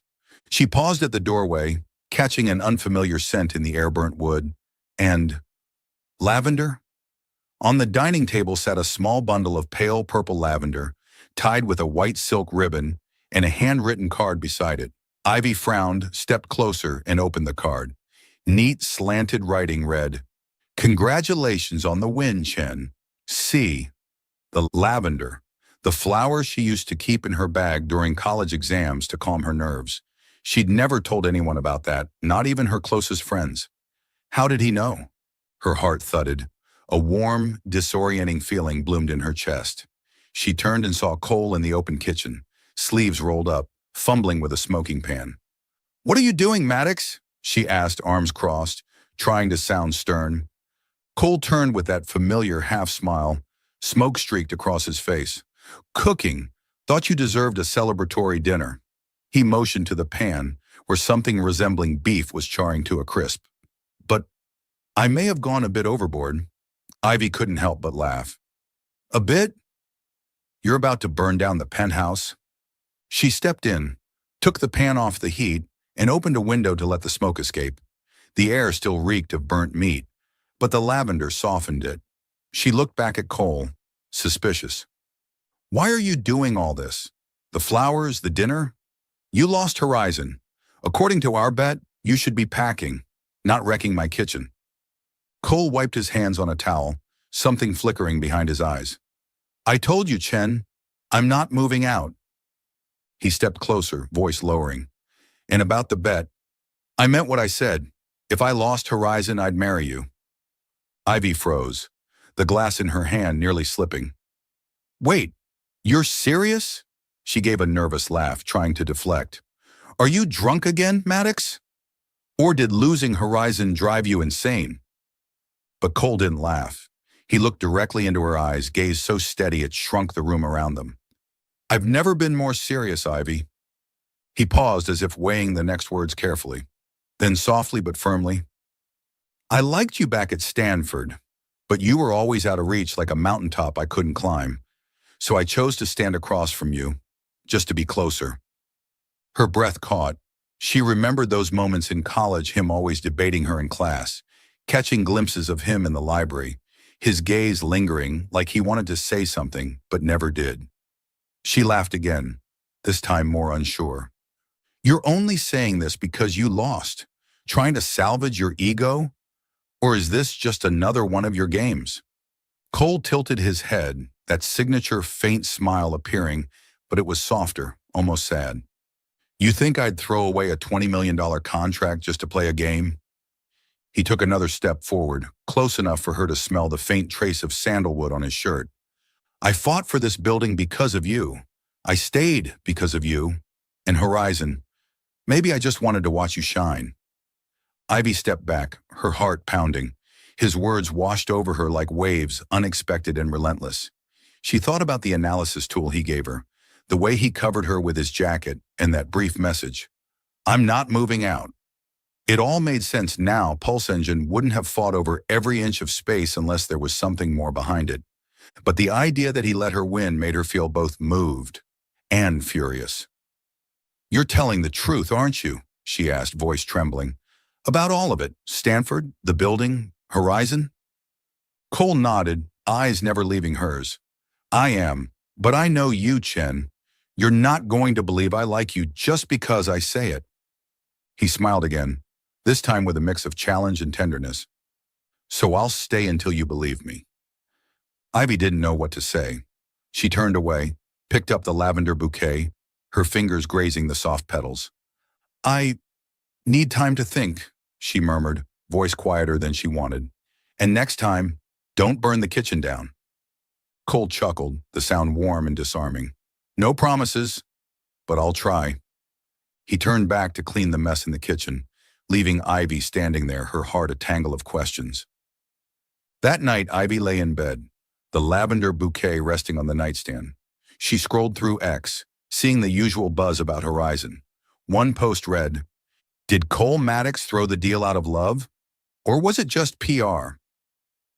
She paused at the doorway, catching an unfamiliar scent in the air-burnt wood, and lavender? On the dining table sat a small bundle of pale purple lavender, tied with a white silk ribbon, and a handwritten card beside it. Ivy frowned, stepped closer, and opened the card. Neat, slanted writing read, "Congratulations on the win, Chen. C." The lavender, the flower she used to keep in her bag during college exams to calm her nerves. She'd never told anyone about that, not even her closest friends. How did he know? Her heart thudded. A warm, disorienting feeling bloomed in her chest. She turned and saw Cole in the open kitchen, sleeves rolled up, fumbling with a smoking pan. "What are you doing, Maddox?" she asked, arms crossed, trying to sound stern. Cole turned with that familiar half-smile, smoke streaked across his face. "Cooking. Thought you deserved a celebratory dinner." He motioned to the pan, where something resembling beef was charring to a crisp. "But I may have gone a bit overboard." Ivy couldn't help but laugh. "A bit? You're about to burn down the penthouse?" She stepped in, took the pan off the heat, and opened a window to let the smoke escape. The air still reeked of burnt meat, but the lavender softened it. She looked back at Cole, suspicious. Why are you doing all this? The flowers, the dinner? You lost Horizon. According to our bet, you should be packing, not wrecking my kitchen. Cole wiped his hands on a towel, something flickering behind his eyes. I told you, Chen, I'm not moving out. He stepped closer, voice lowering. And about the bet, I meant what I said. If I lost Horizon, I'd marry you. Ivy froze, the glass in her hand nearly slipping. Wait, you're serious? She gave a nervous laugh, trying to deflect. Are you drunk again, Maddox? Or did losing Horizon drive you insane? But Cole didn't laugh. He looked directly into her eyes, gaze so steady it shrunk the room around them. I've never been more serious, Ivy. He paused as if weighing the next words carefully. Then softly but firmly, I liked you back at Stanford, but you were always out of reach like a mountaintop I couldn't climb. So I chose to stand across from you, just to be closer. Her breath caught. She remembered those moments in college, him always debating her in class, catching glimpses of him in the library, his gaze lingering like he wanted to say something but never did. She laughed again, this time more unsure. You're only saying this because you lost, trying to salvage your ego? Or is this just another one of your games? Cole tilted his head, that signature faint smile appearing, but it was softer, almost sad. You think I'd throw away a $20 million contract just to play a game? He took another step forward, close enough for her to smell the faint trace of sandalwood on his shirt. I fought for this building because of you. I stayed because of you. And Horizon, maybe I just wanted to watch you shine. Ivy stepped back, her heart pounding. His words washed over her like waves, unexpected and relentless. She thought about the analysis tool he gave her, the way he covered her with his jacket, and that brief message. I'm not moving out. It all made sense now. Pulse Engine wouldn't have fought over every inch of space unless there was something more behind it. But the idea that he let her win made her feel both moved and furious. You're telling the truth, aren't you? She asked, voice trembling. About all of it, Stanford, the building, Horizon? Cole nodded, eyes never leaving hers. I am, but I know you, Chen. You're not going to believe I like you just because I say it. He smiled again, this time with a mix of challenge and tenderness. So I'll stay until you believe me. Ivy didn't know what to say. She turned away, picked up the lavender bouquet, her fingers grazing the soft petals. I need time to think, she murmured, voice quieter than she wanted. And next time, don't burn the kitchen down. Cole chuckled, the sound warm and disarming. No promises, but I'll try. He turned back to clean the mess in the kitchen, leaving Ivy standing there, her heart a tangle of questions. That night, Ivy lay in bed, the lavender bouquet resting on the nightstand. She scrolled through X, seeing the usual buzz about Horizon. One post read, Did Cole Maddox throw the deal out of love? Or was it just PR?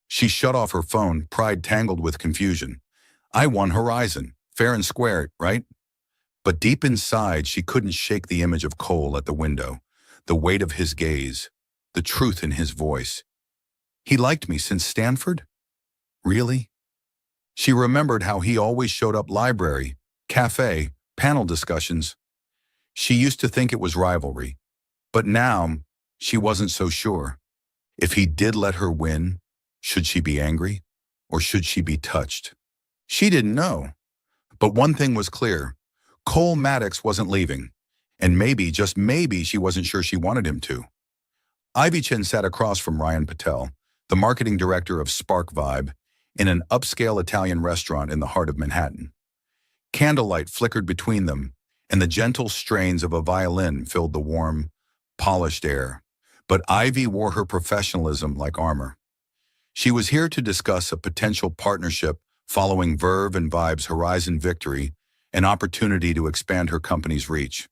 She shut off her phone, pride tangled with confusion. I won Horizon, fair and square, right? But deep inside, she couldn't shake the image of Cole at the window, the weight of his gaze, the truth in his voice. He liked me since Stanford? Really? She remembered how he always showed up library, cafe, panel discussions. She used to think it was rivalry, but now she wasn't so sure. If he did let her win, should she be angry or should she be touched? She didn't know. But one thing was clear. Cole Maddox wasn't leaving, and maybe, just maybe, she wasn't sure she wanted him to. Ivy Chen sat across from Ryan Patel, the marketing director of Spark Vibe, in an upscale Italian restaurant in the heart of Manhattan. Candlelight flickered between them, and the gentle strains of a violin filled the warm, polished air. But Ivy wore her professionalism like armor. She was here to discuss a potential partnership following Verve and Vibe's Horizon victory, an opportunity to expand her company's reach.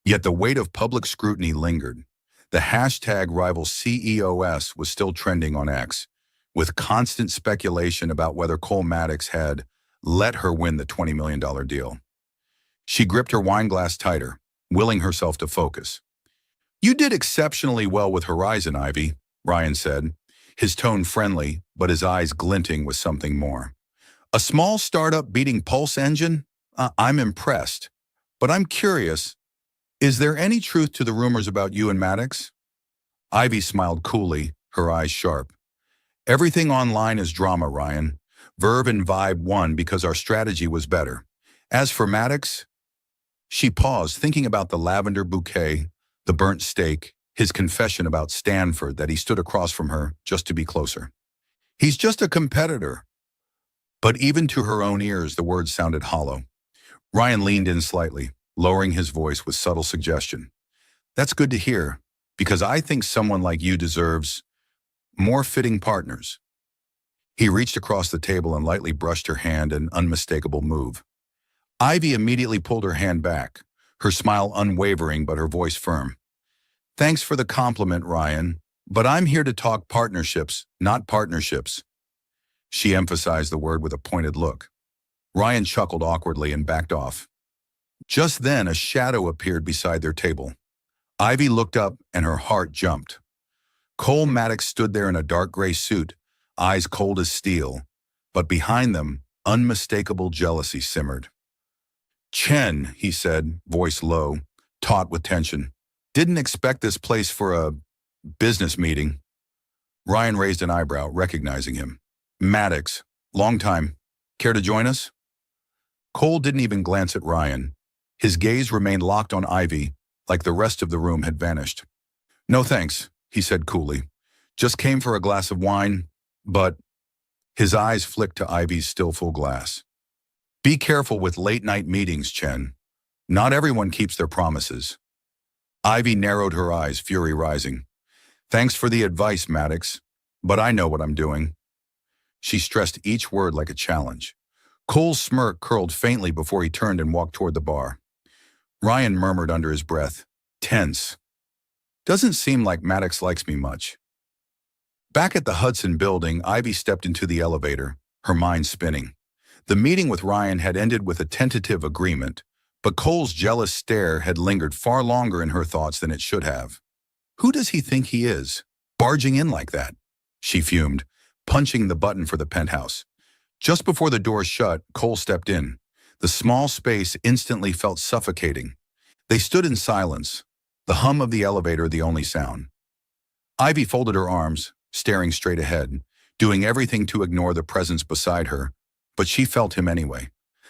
Yet the weight of public scrutiny lingered. The hashtag rival CEOS was still trending on X, with constant speculation about whether Cole Maddox had let her win the $20 million deal. She gripped her wine glass tighter, willing herself to focus. You did exceptionally well with Horizon, Ivy, Ryan said, his tone friendly, but his eyes glinting with something more. A small startup beating Pulse Engine? I'm impressed. But I'm curious, is there any truth to the rumors about you and Maddox? Ivy smiled coolly, her eyes sharp. Everything online is drama, Ryan. Verve and Vibe won because our strategy was better. As for Maddox, she paused, thinking about the lavender bouquet, the burnt steak, his confession about Stanford that he stood across from her just to be closer. He's just a competitor. But even to her own ears, the words sounded hollow. Ryan leaned in slightly, lowering his voice with subtle suggestion. That's good to hear, because I think someone like you deserves more fitting partners. He reached across the table and lightly brushed her hand, an unmistakable move. Ivy immediately pulled her hand back, her smile unwavering but her voice firm. Thanks for the compliment, Ryan, but I'm here to talk partnerships, not partnerships. She emphasized the word with a pointed look. Ryan chuckled awkwardly and backed off. Just then, a shadow appeared beside their table. Ivy looked up and her heart jumped. Cole Maddox stood there in a dark gray suit, eyes cold as steel, but behind them, unmistakable jealousy simmered. Chen, he said, voice low, taut with tension. Didn't expect this place for a business meeting. Ryan raised an eyebrow, recognizing him. Maddox, long time. Care to join us? Cole didn't even glance at Ryan. His gaze remained locked on Ivy, like the rest of the room had vanished. No thanks, he said coolly. Just came for a glass of wine, but... His eyes flicked to Ivy's still full glass. Be careful with late-night meetings, Chen. Not everyone keeps their promises. Ivy narrowed her eyes, fury rising. Thanks for the advice, Maddox, but I know what I'm doing. She stressed each word like a challenge. Cole's smirk curled faintly before he turned and walked toward the bar. Ryan murmured under his breath, tense. Doesn't seem like Maddox likes me much. Back at the Hudson building, Ivy stepped into the elevator, her mind spinning. The meeting with Ryan had ended with a tentative agreement, but Cole's jealous stare had lingered far longer in her thoughts than it should have. Who does he think he is, barging in like that? She fumed, punching the button for the penthouse. Just before the door shut, Cole stepped in. The small space instantly felt suffocating. They stood in silence, the hum of the elevator the only sound. Ivy folded her arms, staring straight ahead, doing everything to ignore the presence beside her, but she felt him anyway.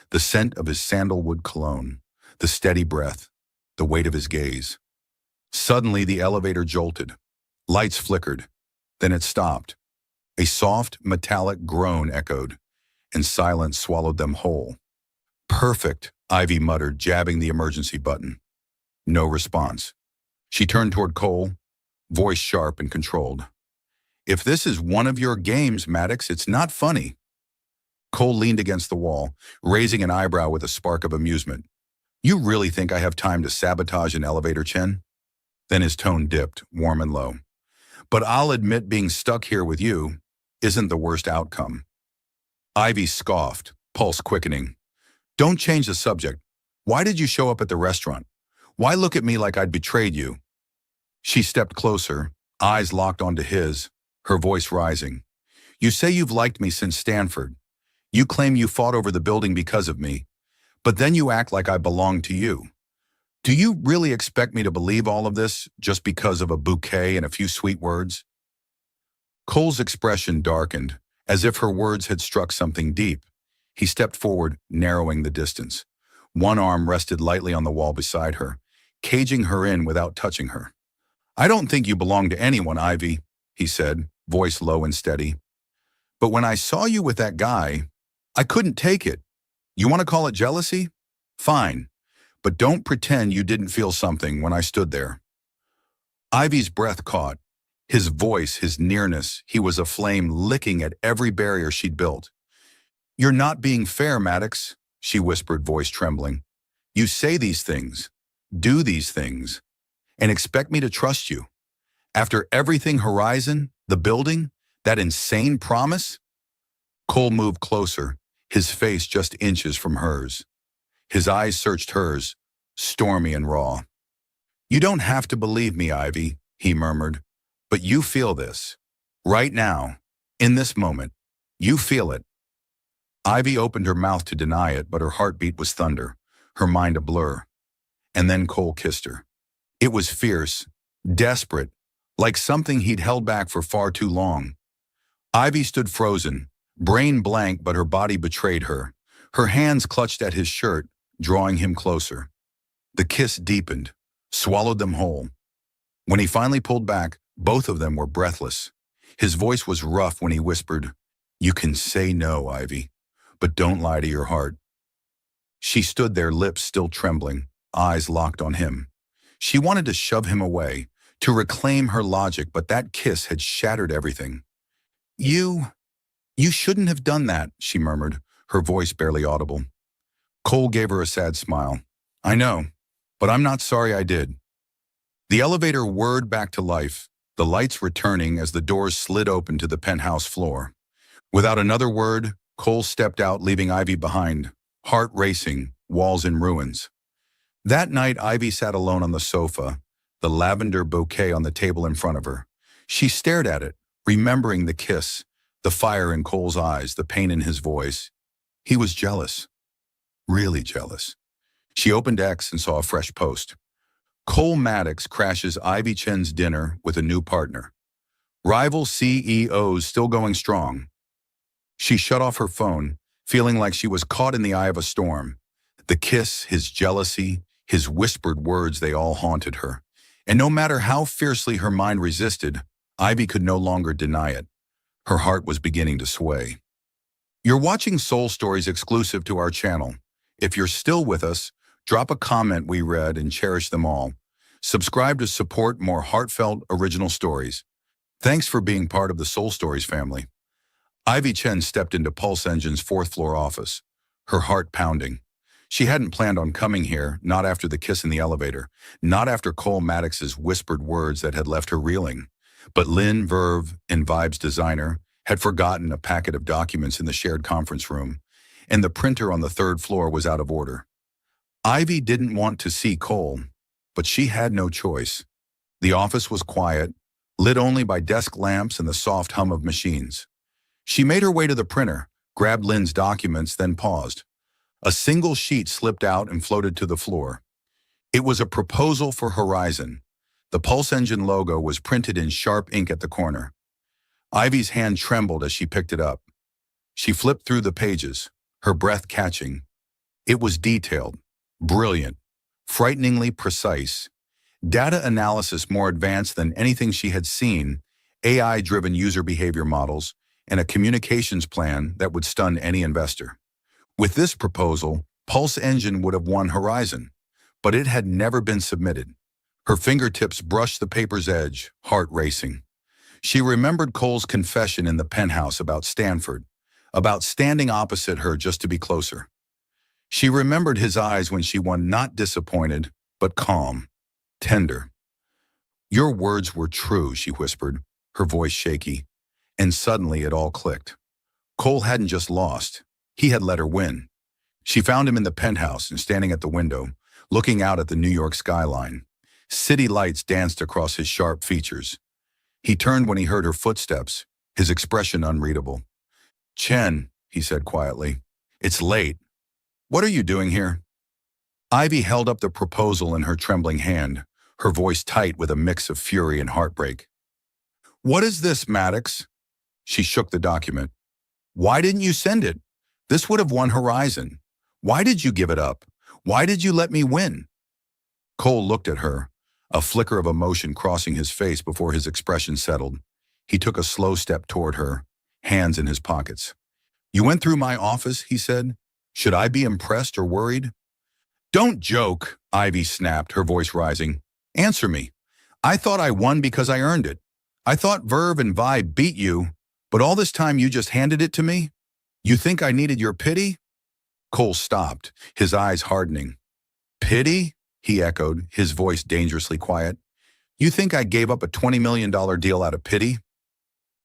The scent of his sandalwood cologne, the steady breath, the weight of his gaze. Suddenly, the elevator jolted. Lights flickered. Then it stopped. A soft, metallic groan echoed, and silence swallowed them whole. Perfect, Ivy muttered, jabbing the emergency button. No response. She turned toward Cole, voice sharp and controlled. If this is one of your games, Maddox, it's not funny. Cole leaned against the wall, raising an eyebrow with a spark of amusement. You really think I have time to sabotage an elevator, Chen? Then his tone dipped, warm and low. But I'll admit being stuck here with you isn't the worst outcome. Ivy scoffed, pulse quickening. Don't change the subject. Why did you show up at the restaurant? Why look at me like I'd betrayed you? She stepped closer, eyes locked onto his, her voice rising. You say you've liked me since Stanford. You claim you fought over the building because of me, but then you act like I belong to you. Do you really expect me to believe all of this just because of a bouquet and a few sweet words? Cole's expression darkened, as if her words had struck something deep. He stepped forward, narrowing the distance. One arm rested lightly on the wall beside her, caging her in without touching her. I don't think you belong to anyone, Ivy, he said, voice low and steady. But when I saw you with that guy, I couldn't take it. You want to call it jealousy? Fine, but don't pretend you didn't feel something when I stood there. Ivy's breath caught. His voice, his nearness, he was aflame, licking at every barrier she'd built. You're not being fair, Maddox, she whispered, voice trembling. You say these things, do these things, and expect me to trust you. After everything Horizon, the building, that insane promise? Cole moved closer, his face just inches from hers. His eyes searched hers, stormy and raw. You don't have to believe me, Ivy, he murmured, but you feel this. Right now, in this moment, you feel it. Ivy opened her mouth to deny it, but her heartbeat was thunder, her mind a blur. And then Cole kissed her. It was fierce, desperate, like something he'd held back for far too long. Ivy stood frozen, brain blank, but her body betrayed her. Her hands clutched at his shirt, drawing him closer. The kiss deepened, swallowed them whole. When he finally pulled back, both of them were breathless. His voice was rough when he whispered, "You can say no, Ivy, but don't lie to your heart." She stood there, lips still trembling, eyes locked on him. She wanted to shove him away, to reclaim her logic, but that kiss had shattered everything. You shouldn't have done that," she murmured, her voice barely audible. Cole gave her a sad smile. "I know, but I'm not sorry I did." The elevator whirred back to life, the lights returning as the doors slid open to the penthouse floor. Without another word, Cole stepped out, leaving Ivy behind, heart racing, walls in ruins. That night, Ivy sat alone on the sofa, the lavender bouquet on the table in front of her. She stared at it, remembering the kiss, the fire in Cole's eyes, the pain in his voice. He was jealous. Really jealous. She opened X and saw a fresh post. Cole Maddox crashes Ivy Chen's dinner with a new partner. Rival CEOs still going strong. She shut off her phone, feeling like she was caught in the eye of a storm. The kiss, his jealousy, his whispered words, they all haunted her. And no matter how fiercely her mind resisted, Ivy could no longer deny it. Her heart was beginning to sway. You're watching Soul Stories exclusive to our channel. If you're still with us, drop a comment. We read and cherish them all. Subscribe to support more heartfelt original stories. Thanks for being part of the Soul Stories family. Ivy Chen stepped into Pulse Engine's fourth-floor office, her heart pounding. She hadn't planned on coming here, not after the kiss in the elevator, not after Cole Maddox's whispered words that had left her reeling. But Lynn Verve, Envibe's designer, had forgotten a packet of documents in the shared conference room, and the printer on the third floor was out of order. Ivy didn't want to see Cole, but she had no choice. The office was quiet, lit only by desk lamps and the soft hum of machines. She made her way to the printer, grabbed Lynn's documents, then paused. A single sheet slipped out and floated to the floor. It was a proposal for Horizon. The Pulse Engine logo was printed in sharp ink at the corner. Ivy's hand trembled as she picked it up. She flipped through the pages, her breath catching. It was detailed, brilliant, frighteningly precise. Data analysis more advanced than anything she had seen, AI-driven user behavior models, and a communications plan that would stun any investor. With this proposal, Pulse Engine would have won Horizon, but it had never been submitted. Her fingertips brushed the paper's edge, heart racing. She remembered Cole's confession in the penthouse about Stanford, about standing opposite her just to be closer. She remembered his eyes when she won, not disappointed, but calm, tender. "Your words were true," she whispered, her voice shaky. And suddenly it all clicked. Cole hadn't just lost. He had let her win. She found him in the penthouse and standing at the window, looking out at the New York skyline. City lights danced across his sharp features. He turned when he heard her footsteps, his expression unreadable. "Chen," he said quietly, "it's late. What are you doing here?" Ivy held up the proposal in her trembling hand, her voice tight with a mix of fury and heartbreak. "What is this, Maddox?" She shook the document. "Why didn't you send it? This would have won Horizon. Why did you give it up? Why did you let me win?" Cole looked at her, a flicker of emotion crossing his face before his expression settled. He took a slow step toward her, hands in his pockets. "You went through my office," he said. "Should I be impressed or worried?" "Don't joke," Ivy snapped, her voice rising. "Answer me. I thought I won because I earned it. I thought Verve and Vibe beat you, but all this time you just handed it to me? You think I needed your pity?" Cole stopped, his eyes hardening. "Pity?" he echoed, his voice dangerously quiet. "You think I gave up a $20 million deal out of pity?"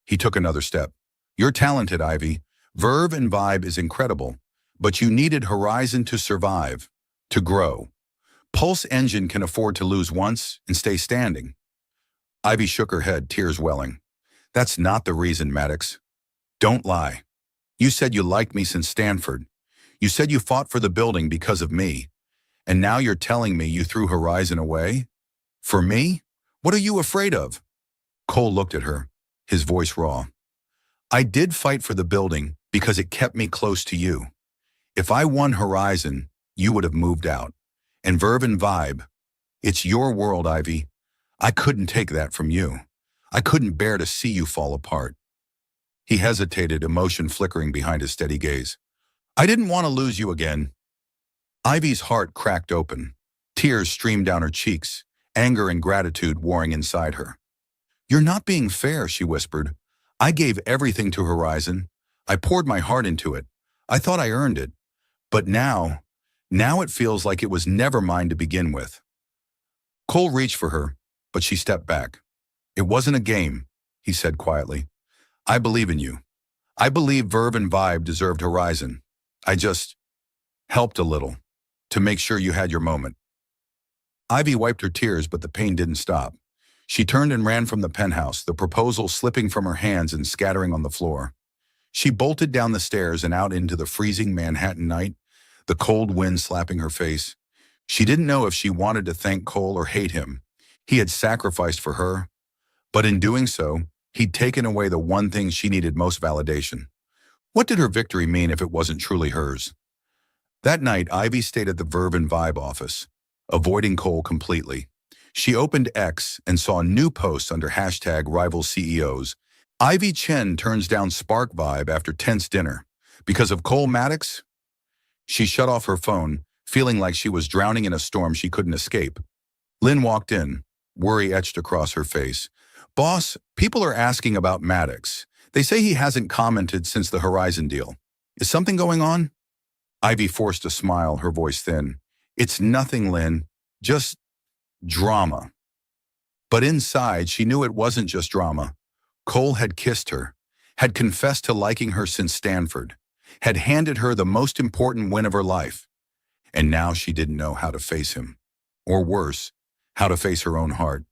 He took another step. "You're talented, Ivy. Verve and Vibe is incredible, but you needed Horizon to survive, to grow. Pulse Engine can afford to lose once and stay standing." Ivy shook her head, tears welling. "That's not the reason, Maddox. Don't lie. You said you liked me since Stanford. You said you fought for the building because of me. And now you're telling me you threw Horizon away? For me? What are you afraid of? Cole looked at her, his voice raw. I did fight for the building because it kept me close to you. If I won Horizon, you would have moved out. And Verve and Vibe, it's your world, Ivy. I couldn't take that from you. I couldn't bear to see you fall apart. He hesitated, emotion flickering behind his steady gaze. I didn't want to lose you again. Ivy's heart cracked open. Tears streamed down her cheeks, anger and gratitude warring inside her. You're not being fair, she whispered. I gave everything to Horizon. I poured my heart into it. I thought I earned it. But now it feels like it was never mine to begin with. Cole reached for her, but she stepped back. It wasn't a game, he said quietly. I believe in you. I believe Verve and Vibe deserved Horizon. I just helped a little to make sure you had your moment. Ivy wiped her tears, but the pain didn't stop. She turned and ran from the penthouse, the proposal slipping from her hands and scattering on the floor. She bolted down the stairs and out into the freezing Manhattan night, the cold wind slapping her face. She didn't know if she wanted to thank Cole or hate him. He had sacrificed for her, but in doing so, he'd taken away the one thing she needed most: validation. What did her victory mean if it wasn't truly hers? That night, Ivy stayed at the Verve and Vibe office, avoiding Cole completely. She opened X and saw new posts under hashtag rival CEOs. Ivy Chen turns down Spark Vibe after tense dinner. Because of Cole Maddox? She shut off her phone, feeling like she was drowning in a storm she couldn't escape. Lynn walked in, worry etched across her face. Boss, people are asking about Maddox. They say he hasn't commented since the Horizon deal. Is something going on? Ivy forced a smile, her voice thin. It's nothing, Lynn. Just drama. But inside, she knew it wasn't just drama. Cole had kissed her, had confessed to liking her since Stanford, had handed her the most important win of her life. And now she didn't know how to face him. Or worse, how to face her own heart.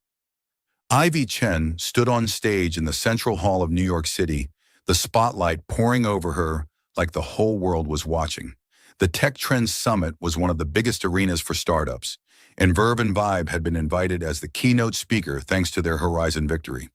Ivy Chen stood on stage in the Central Hall of New York City, the spotlight pouring over her like the whole world was watching. The Tech Trends Summit was one of the biggest arenas for startups, and Verve and Vibe had been invited as the keynote speaker thanks to their Horizon victory.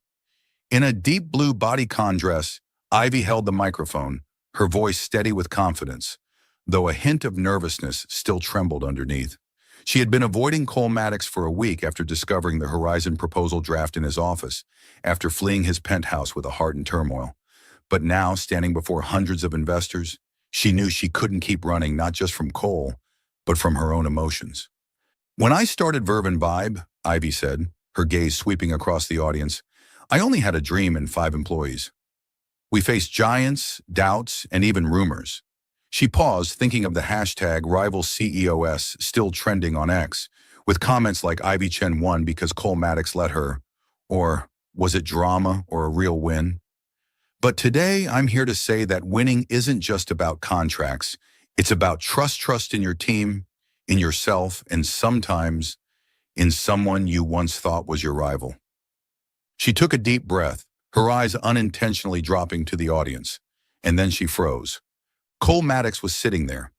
In a deep blue bodycon dress, Ivy held the microphone, her voice steady with confidence, though a hint of nervousness still trembled underneath. She had been avoiding Cole Maddox for a week after discovering the Horizon proposal draft in his office, after fleeing his penthouse with a heart in turmoil. But now, standing before hundreds of investors, she knew she couldn't keep running not just from Cole, but from her own emotions. When I started Verve and Vibe, Ivy said, her gaze sweeping across the audience, I only had a dream and 5 employees. We faced giants, doubts, and even rumors. She paused, thinking of the hashtag #RivalCEOs still trending on X, with comments like Ivy Chen won because Cole Maddox let her, or was it drama or a real win? But today, I'm here to say that winning isn't just about contracts. It's about trust in your team, in yourself, and sometimes in someone you once thought was your rival. She took a deep breath, her eyes unintentionally dropping to the audience, and then she froze. Cole Maddox was sitting there,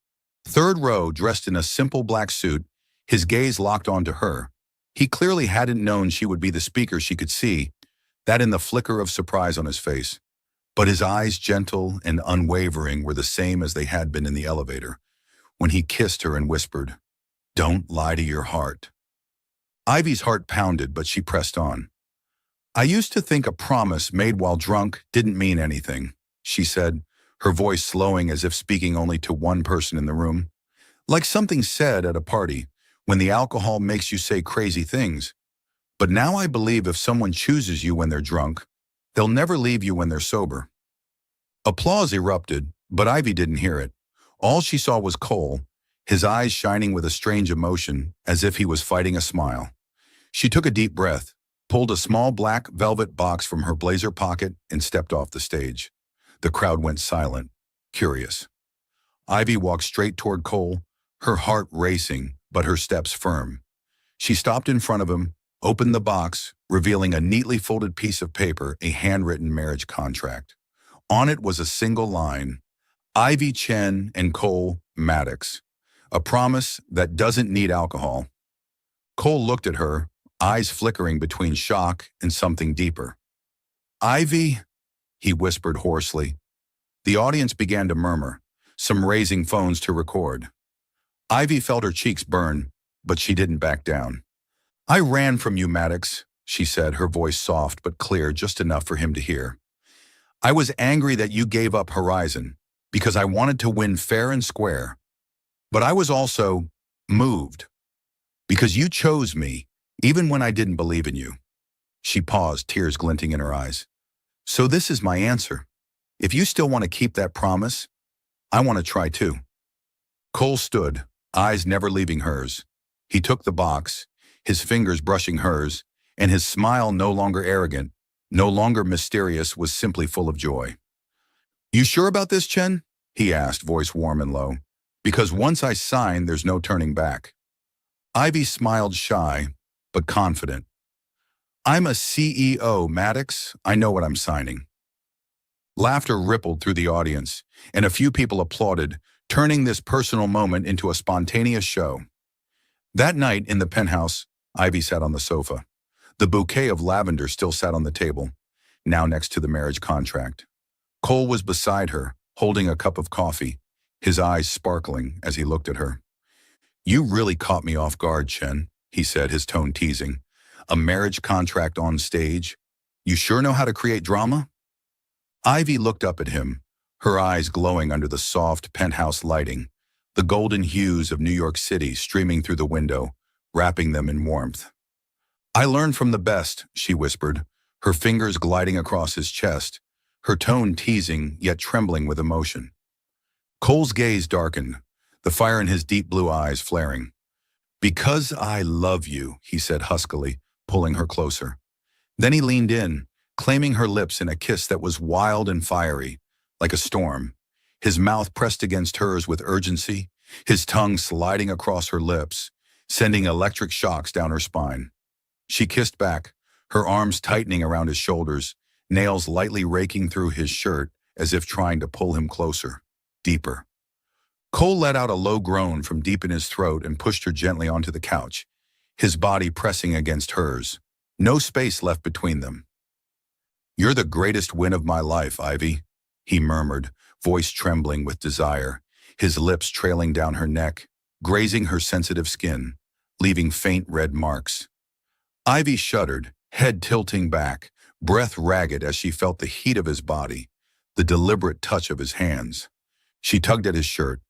third row, dressed in a simple black suit, his gaze locked onto her. He clearly hadn't known she would be the speaker. She could see that in the flicker of surprise on his face. But his eyes, gentle and unwavering, were the same as they had been in the elevator, when he kissed her and whispered, "Don't lie to your heart." Ivy's heart pounded, but she pressed on. I used to think a promise made while drunk didn't mean anything, she said, her voice slowing as if speaking only to one person in the room. Like something said at a party, when the alcohol makes you say crazy things. But now I believe if someone chooses you when they're drunk, they'll never leave you when they're sober. Applause erupted, but Ivy didn't hear it. All she saw was Cole, his eyes shining with a strange emotion, as if he was fighting a smile. She took a deep breath, pulled a small black velvet box from her blazer pocket, and stepped off the stage. The crowd went silent, curious. Ivy walked straight toward Cole, her heart racing, but her steps firm. She stopped in front of him, opened the box, revealing a neatly folded piece of paper, a handwritten marriage contract. On it was a single line, Ivy Chen and Cole Maddox. A promise that doesn't need alcohol. Cole looked at her, eyes flickering between shock and something deeper. Ivy, he whispered hoarsely. The audience began to murmur, some raising phones to record. Ivy felt her cheeks burn, but she didn't back down. I ran from you, Maddox, she said, her voice soft but clear, just enough for him to hear. I was angry that you gave up Horizon, because I wanted to win fair and square. But I was also moved, because you chose me, even when I didn't believe in you. She paused, tears glinting in her eyes. So this is my answer. If you still want to keep that promise, I want to try too. Cole stood, eyes never leaving hers. He took the box, his fingers brushing hers, and his smile, no longer arrogant, no longer mysterious, was simply full of joy. You sure about this, Chen? He asked, voice warm and low. Because once I sign, there's no turning back. Ivy smiled, shy, but confident. I'm a CEO, Maddox. I know what I'm signing. Laughter rippled through the audience, and a few people applauded, turning this personal moment into a spontaneous show. That night in the penthouse, Ivy sat on the sofa. The bouquet of lavender still sat on the table, now next to the marriage contract. Cole was beside her, holding a cup of coffee, his eyes sparkling as he looked at her. You really caught me off guard, Chen, he said, his tone teasing. A marriage contract on stage? You sure know how to create drama? Ivy looked up at him, her eyes glowing under the soft penthouse lighting, the golden hues of New York City streaming through the window, wrapping them in warmth. I learned from the best, she whispered, her fingers gliding across his chest, her tone teasing yet trembling with emotion. Cole's gaze darkened, the fire in his deep blue eyes flaring. Because I love you, he said huskily, pulling her closer. Then he leaned in, claiming her lips in a kiss that was wild and fiery, like a storm, his mouth pressed against hers with urgency, his tongue sliding across her lips, sending electric shocks down her spine. She kissed back, her arms tightening around his shoulders, nails lightly raking through his shirt as if trying to pull him closer, deeper. Cole let out a low groan from deep in his throat and pushed her gently onto the couch, his body pressing against hers. No space left between them. You're the greatest win of my life, Ivy, he murmured, voice trembling with desire, his lips trailing down her neck, grazing her sensitive skin, leaving faint red marks. Ivy shuddered, head tilting back, breath ragged as she felt the heat of his body, the deliberate touch of his hands. She tugged at his shirt,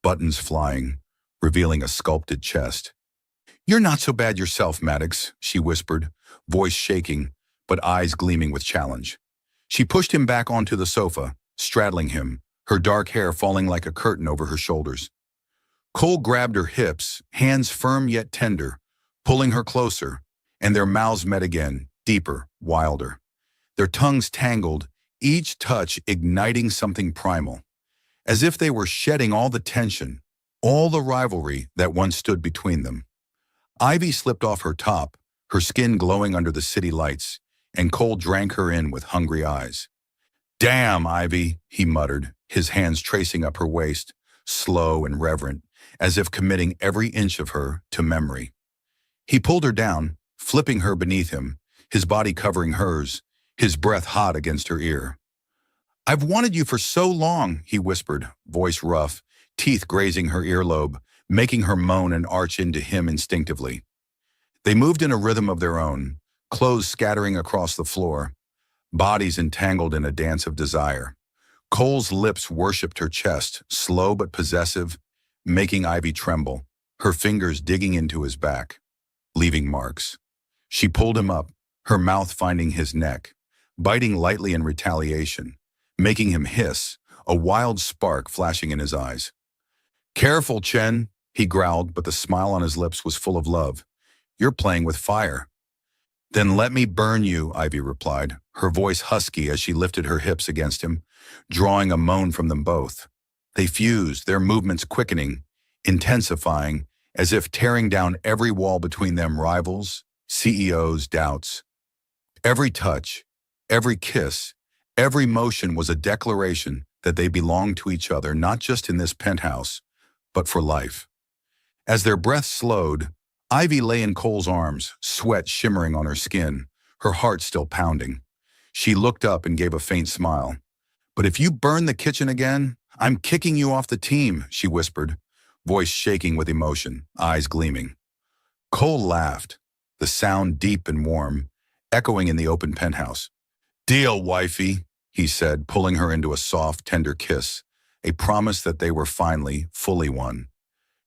buttons flying, revealing a sculpted chest. You're not so bad yourself, Maddox, she whispered, voice shaking, but eyes gleaming with challenge. She pushed him back onto the sofa, straddling him, her dark hair falling like a curtain over her shoulders. Cole grabbed her hips, hands firm yet tender, pulling her closer, and their mouths met again, deeper, wilder. Their tongues tangled, each touch igniting something primal, as if they were shedding all the tension, all the rivalry that once stood between them. Ivy slipped off her top, her skin glowing under the city lights, and Cole drank her in with hungry eyes. Damn, Ivy, he muttered, his hands tracing up her waist, slow and reverent, as if committing every inch of her to memory. He pulled her down, flipping her beneath him, his body covering hers, his breath hot against her ear. I've wanted you for so long, he whispered, voice rough, teeth grazing her earlobe, making her moan and arch into him instinctively. They moved in a rhythm of their own, clothes scattering across the floor, bodies entangled in a dance of desire. Cole's lips worshipped her chest, slow but possessive, making Ivy tremble, her fingers digging into his back, leaving marks. She pulled him up, her mouth finding his neck, biting lightly in retaliation, making him hiss, a wild spark flashing in his eyes. Careful, Chen, he growled, but the smile on his lips was full of love. You're playing with fire. Then let me burn you, Ivy replied, her voice husky as she lifted her hips against him, drawing a moan from them both. They fused, their movements quickening, intensifying, as if tearing down every wall between them, rivals, CEOs, doubts. Every touch, every kiss, every motion was a declaration that they belonged to each other not just in this penthouse, but for life. As their breaths slowed, Ivy lay in Cole's arms, sweat shimmering on her skin, her heart still pounding. She looked up and gave a faint smile. "But if you burn the kitchen again, I'm kicking you off the team," she whispered, voice shaking with emotion, eyes gleaming. Cole laughed, the sound deep and warm, echoing in the open penthouse. "Deal, wifey," he said, pulling her into a soft, tender kiss, a promise that they were finally, fully one.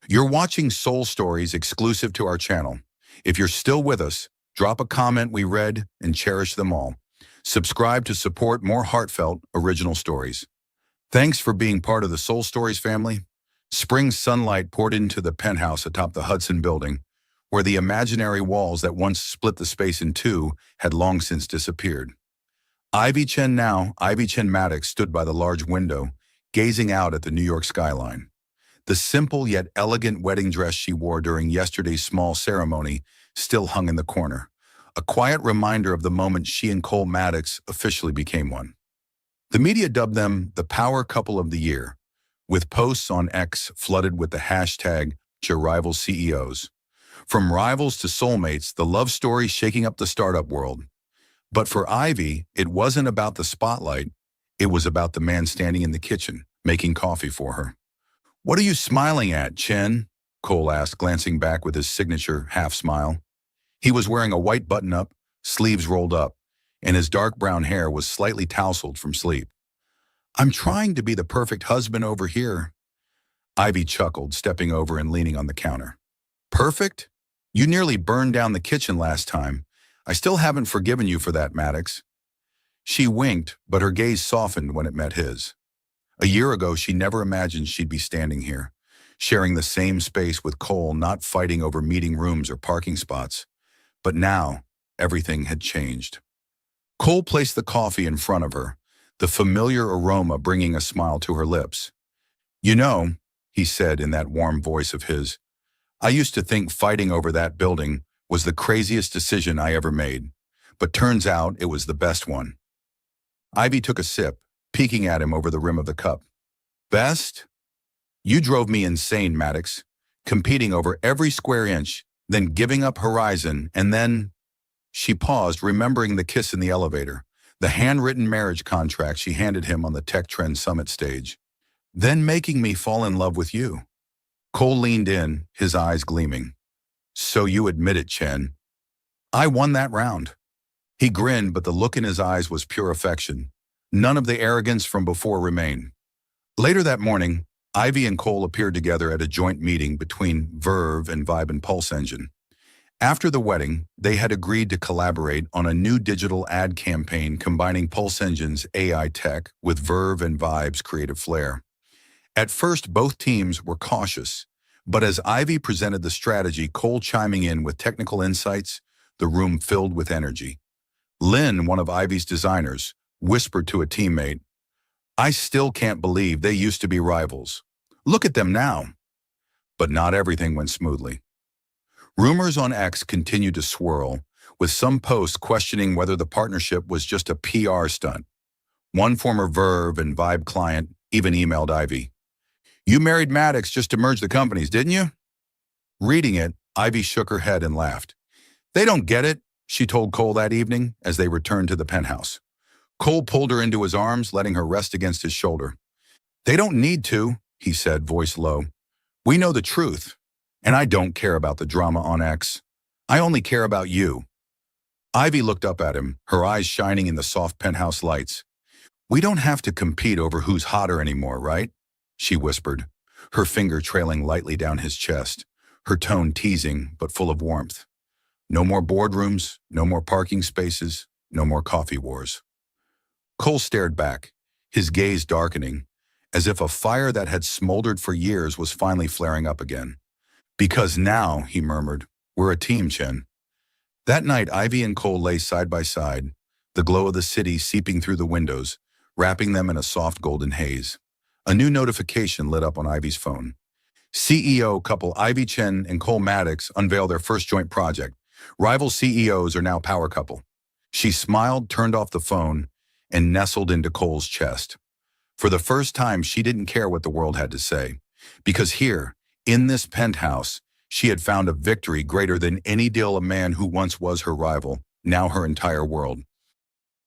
You're watching Soul Stories exclusive to our channel. If you're still with us, drop a comment we read and cherish them all. Subscribe to support more heartfelt, original stories. Thanks for being part of the Soul Stories family. Spring sunlight poured into the penthouse atop the Hudson building, where the imaginary walls that once split the space in two had long since disappeared. Ivy Chen Maddox stood by the large window, gazing out at the New York skyline. The simple yet elegant wedding dress she wore during yesterday's small ceremony still hung in the corner, a quiet reminder of the moment she and Cole Maddox officially became one. The media dubbed them the power couple of the year, with posts on X flooded with the hashtag #Rival CEOs. From rivals to soulmates, the love story shaking up the startup world. But for Ivy, it wasn't about the spotlight. It was about the man standing in the kitchen, making coffee for her. "What are you smiling at, Chen?" Cole asked, glancing back with his signature half-smile. He was wearing a white button-up, sleeves rolled up, and his dark brown hair was slightly tousled from sleep. "I'm trying to be the perfect husband over here." Ivy chuckled, stepping over and leaning on the counter. "Perfect? You nearly burned down the kitchen last time. I still haven't forgiven you for that, Maddox." She winked, but her gaze softened when it met his. A year ago, she never imagined she'd be standing here, sharing the same space with Cole, not fighting over meeting rooms or parking spots. But now, everything had changed. Cole placed the coffee in front of her, the familiar aroma bringing a smile to her lips. "You know," he said in that warm voice of his, "I used to think fighting over that building was the craziest decision I ever made, but turns out it was the best one." Ivy took a sip, peeking at him over the rim of the cup. "Best? You drove me insane, Maddox, competing over every square inch, then giving up Horizon, and then—" She paused, remembering the kiss in the elevator, the handwritten marriage contract she handed him on the Tech Trend Summit stage. "Then making me fall in love with you." Cole leaned in, his eyes gleaming. "So you admit it, Chen." "I won that round." He grinned, but the look in his eyes was pure affection. None of the arrogance from before remained. Later that morning, Ivy and Cole appeared together at a joint meeting between Verve and Vibe and Pulse Engine. After the wedding, they had agreed to collaborate on a new digital ad campaign combining Pulse Engine's AI tech with Verve and Vibe's creative flair. At first, both teams were cautious, but as Ivy presented the strategy, Cole chiming in with technical insights, the room filled with energy. Lynn, one of Ivy's designers, whispered to a teammate, "I still can't believe they used to be rivals. Look at them now." But not everything went smoothly. Rumors on X continued to swirl, with some posts questioning whether the partnership was just a PR stunt. One former Verve and Vibe client even emailed Ivy, "You married Maddox just to merge the companies, didn't you?" Reading it, Ivy shook her head and laughed. "They don't get it," she told Cole that evening as they returned to the penthouse. Cole pulled her into his arms, letting her rest against his shoulder. "They don't need to," he said, voice low. "We know the truth, and I don't care about the drama on X. I only care about you." Ivy looked up at him, her eyes shining in the soft penthouse lights. "We don't have to compete over who's hotter anymore, right?" she whispered, her finger trailing lightly down his chest, her tone teasing but full of warmth. No more boardrooms, no more parking spaces, no more coffee wars. Cole stared back, his gaze darkening, as if a fire that had smoldered for years was finally flaring up again. "Because now," he murmured, "we're a team, Chen." That night, Ivy and Cole lay side by side, the glow of the city seeping through the windows, wrapping them in a soft golden haze. A new notification lit up on Ivy's phone. CEO couple Ivy Chen and Cole Maddox unveil their first joint project. Rival CEOs are now power couple. She smiled, turned off the phone, and nestled into Cole's chest. For the first time, she didn't care what the world had to say. Because here, in this penthouse, she had found a victory greater than any deal a man who once was her rival, now her entire world.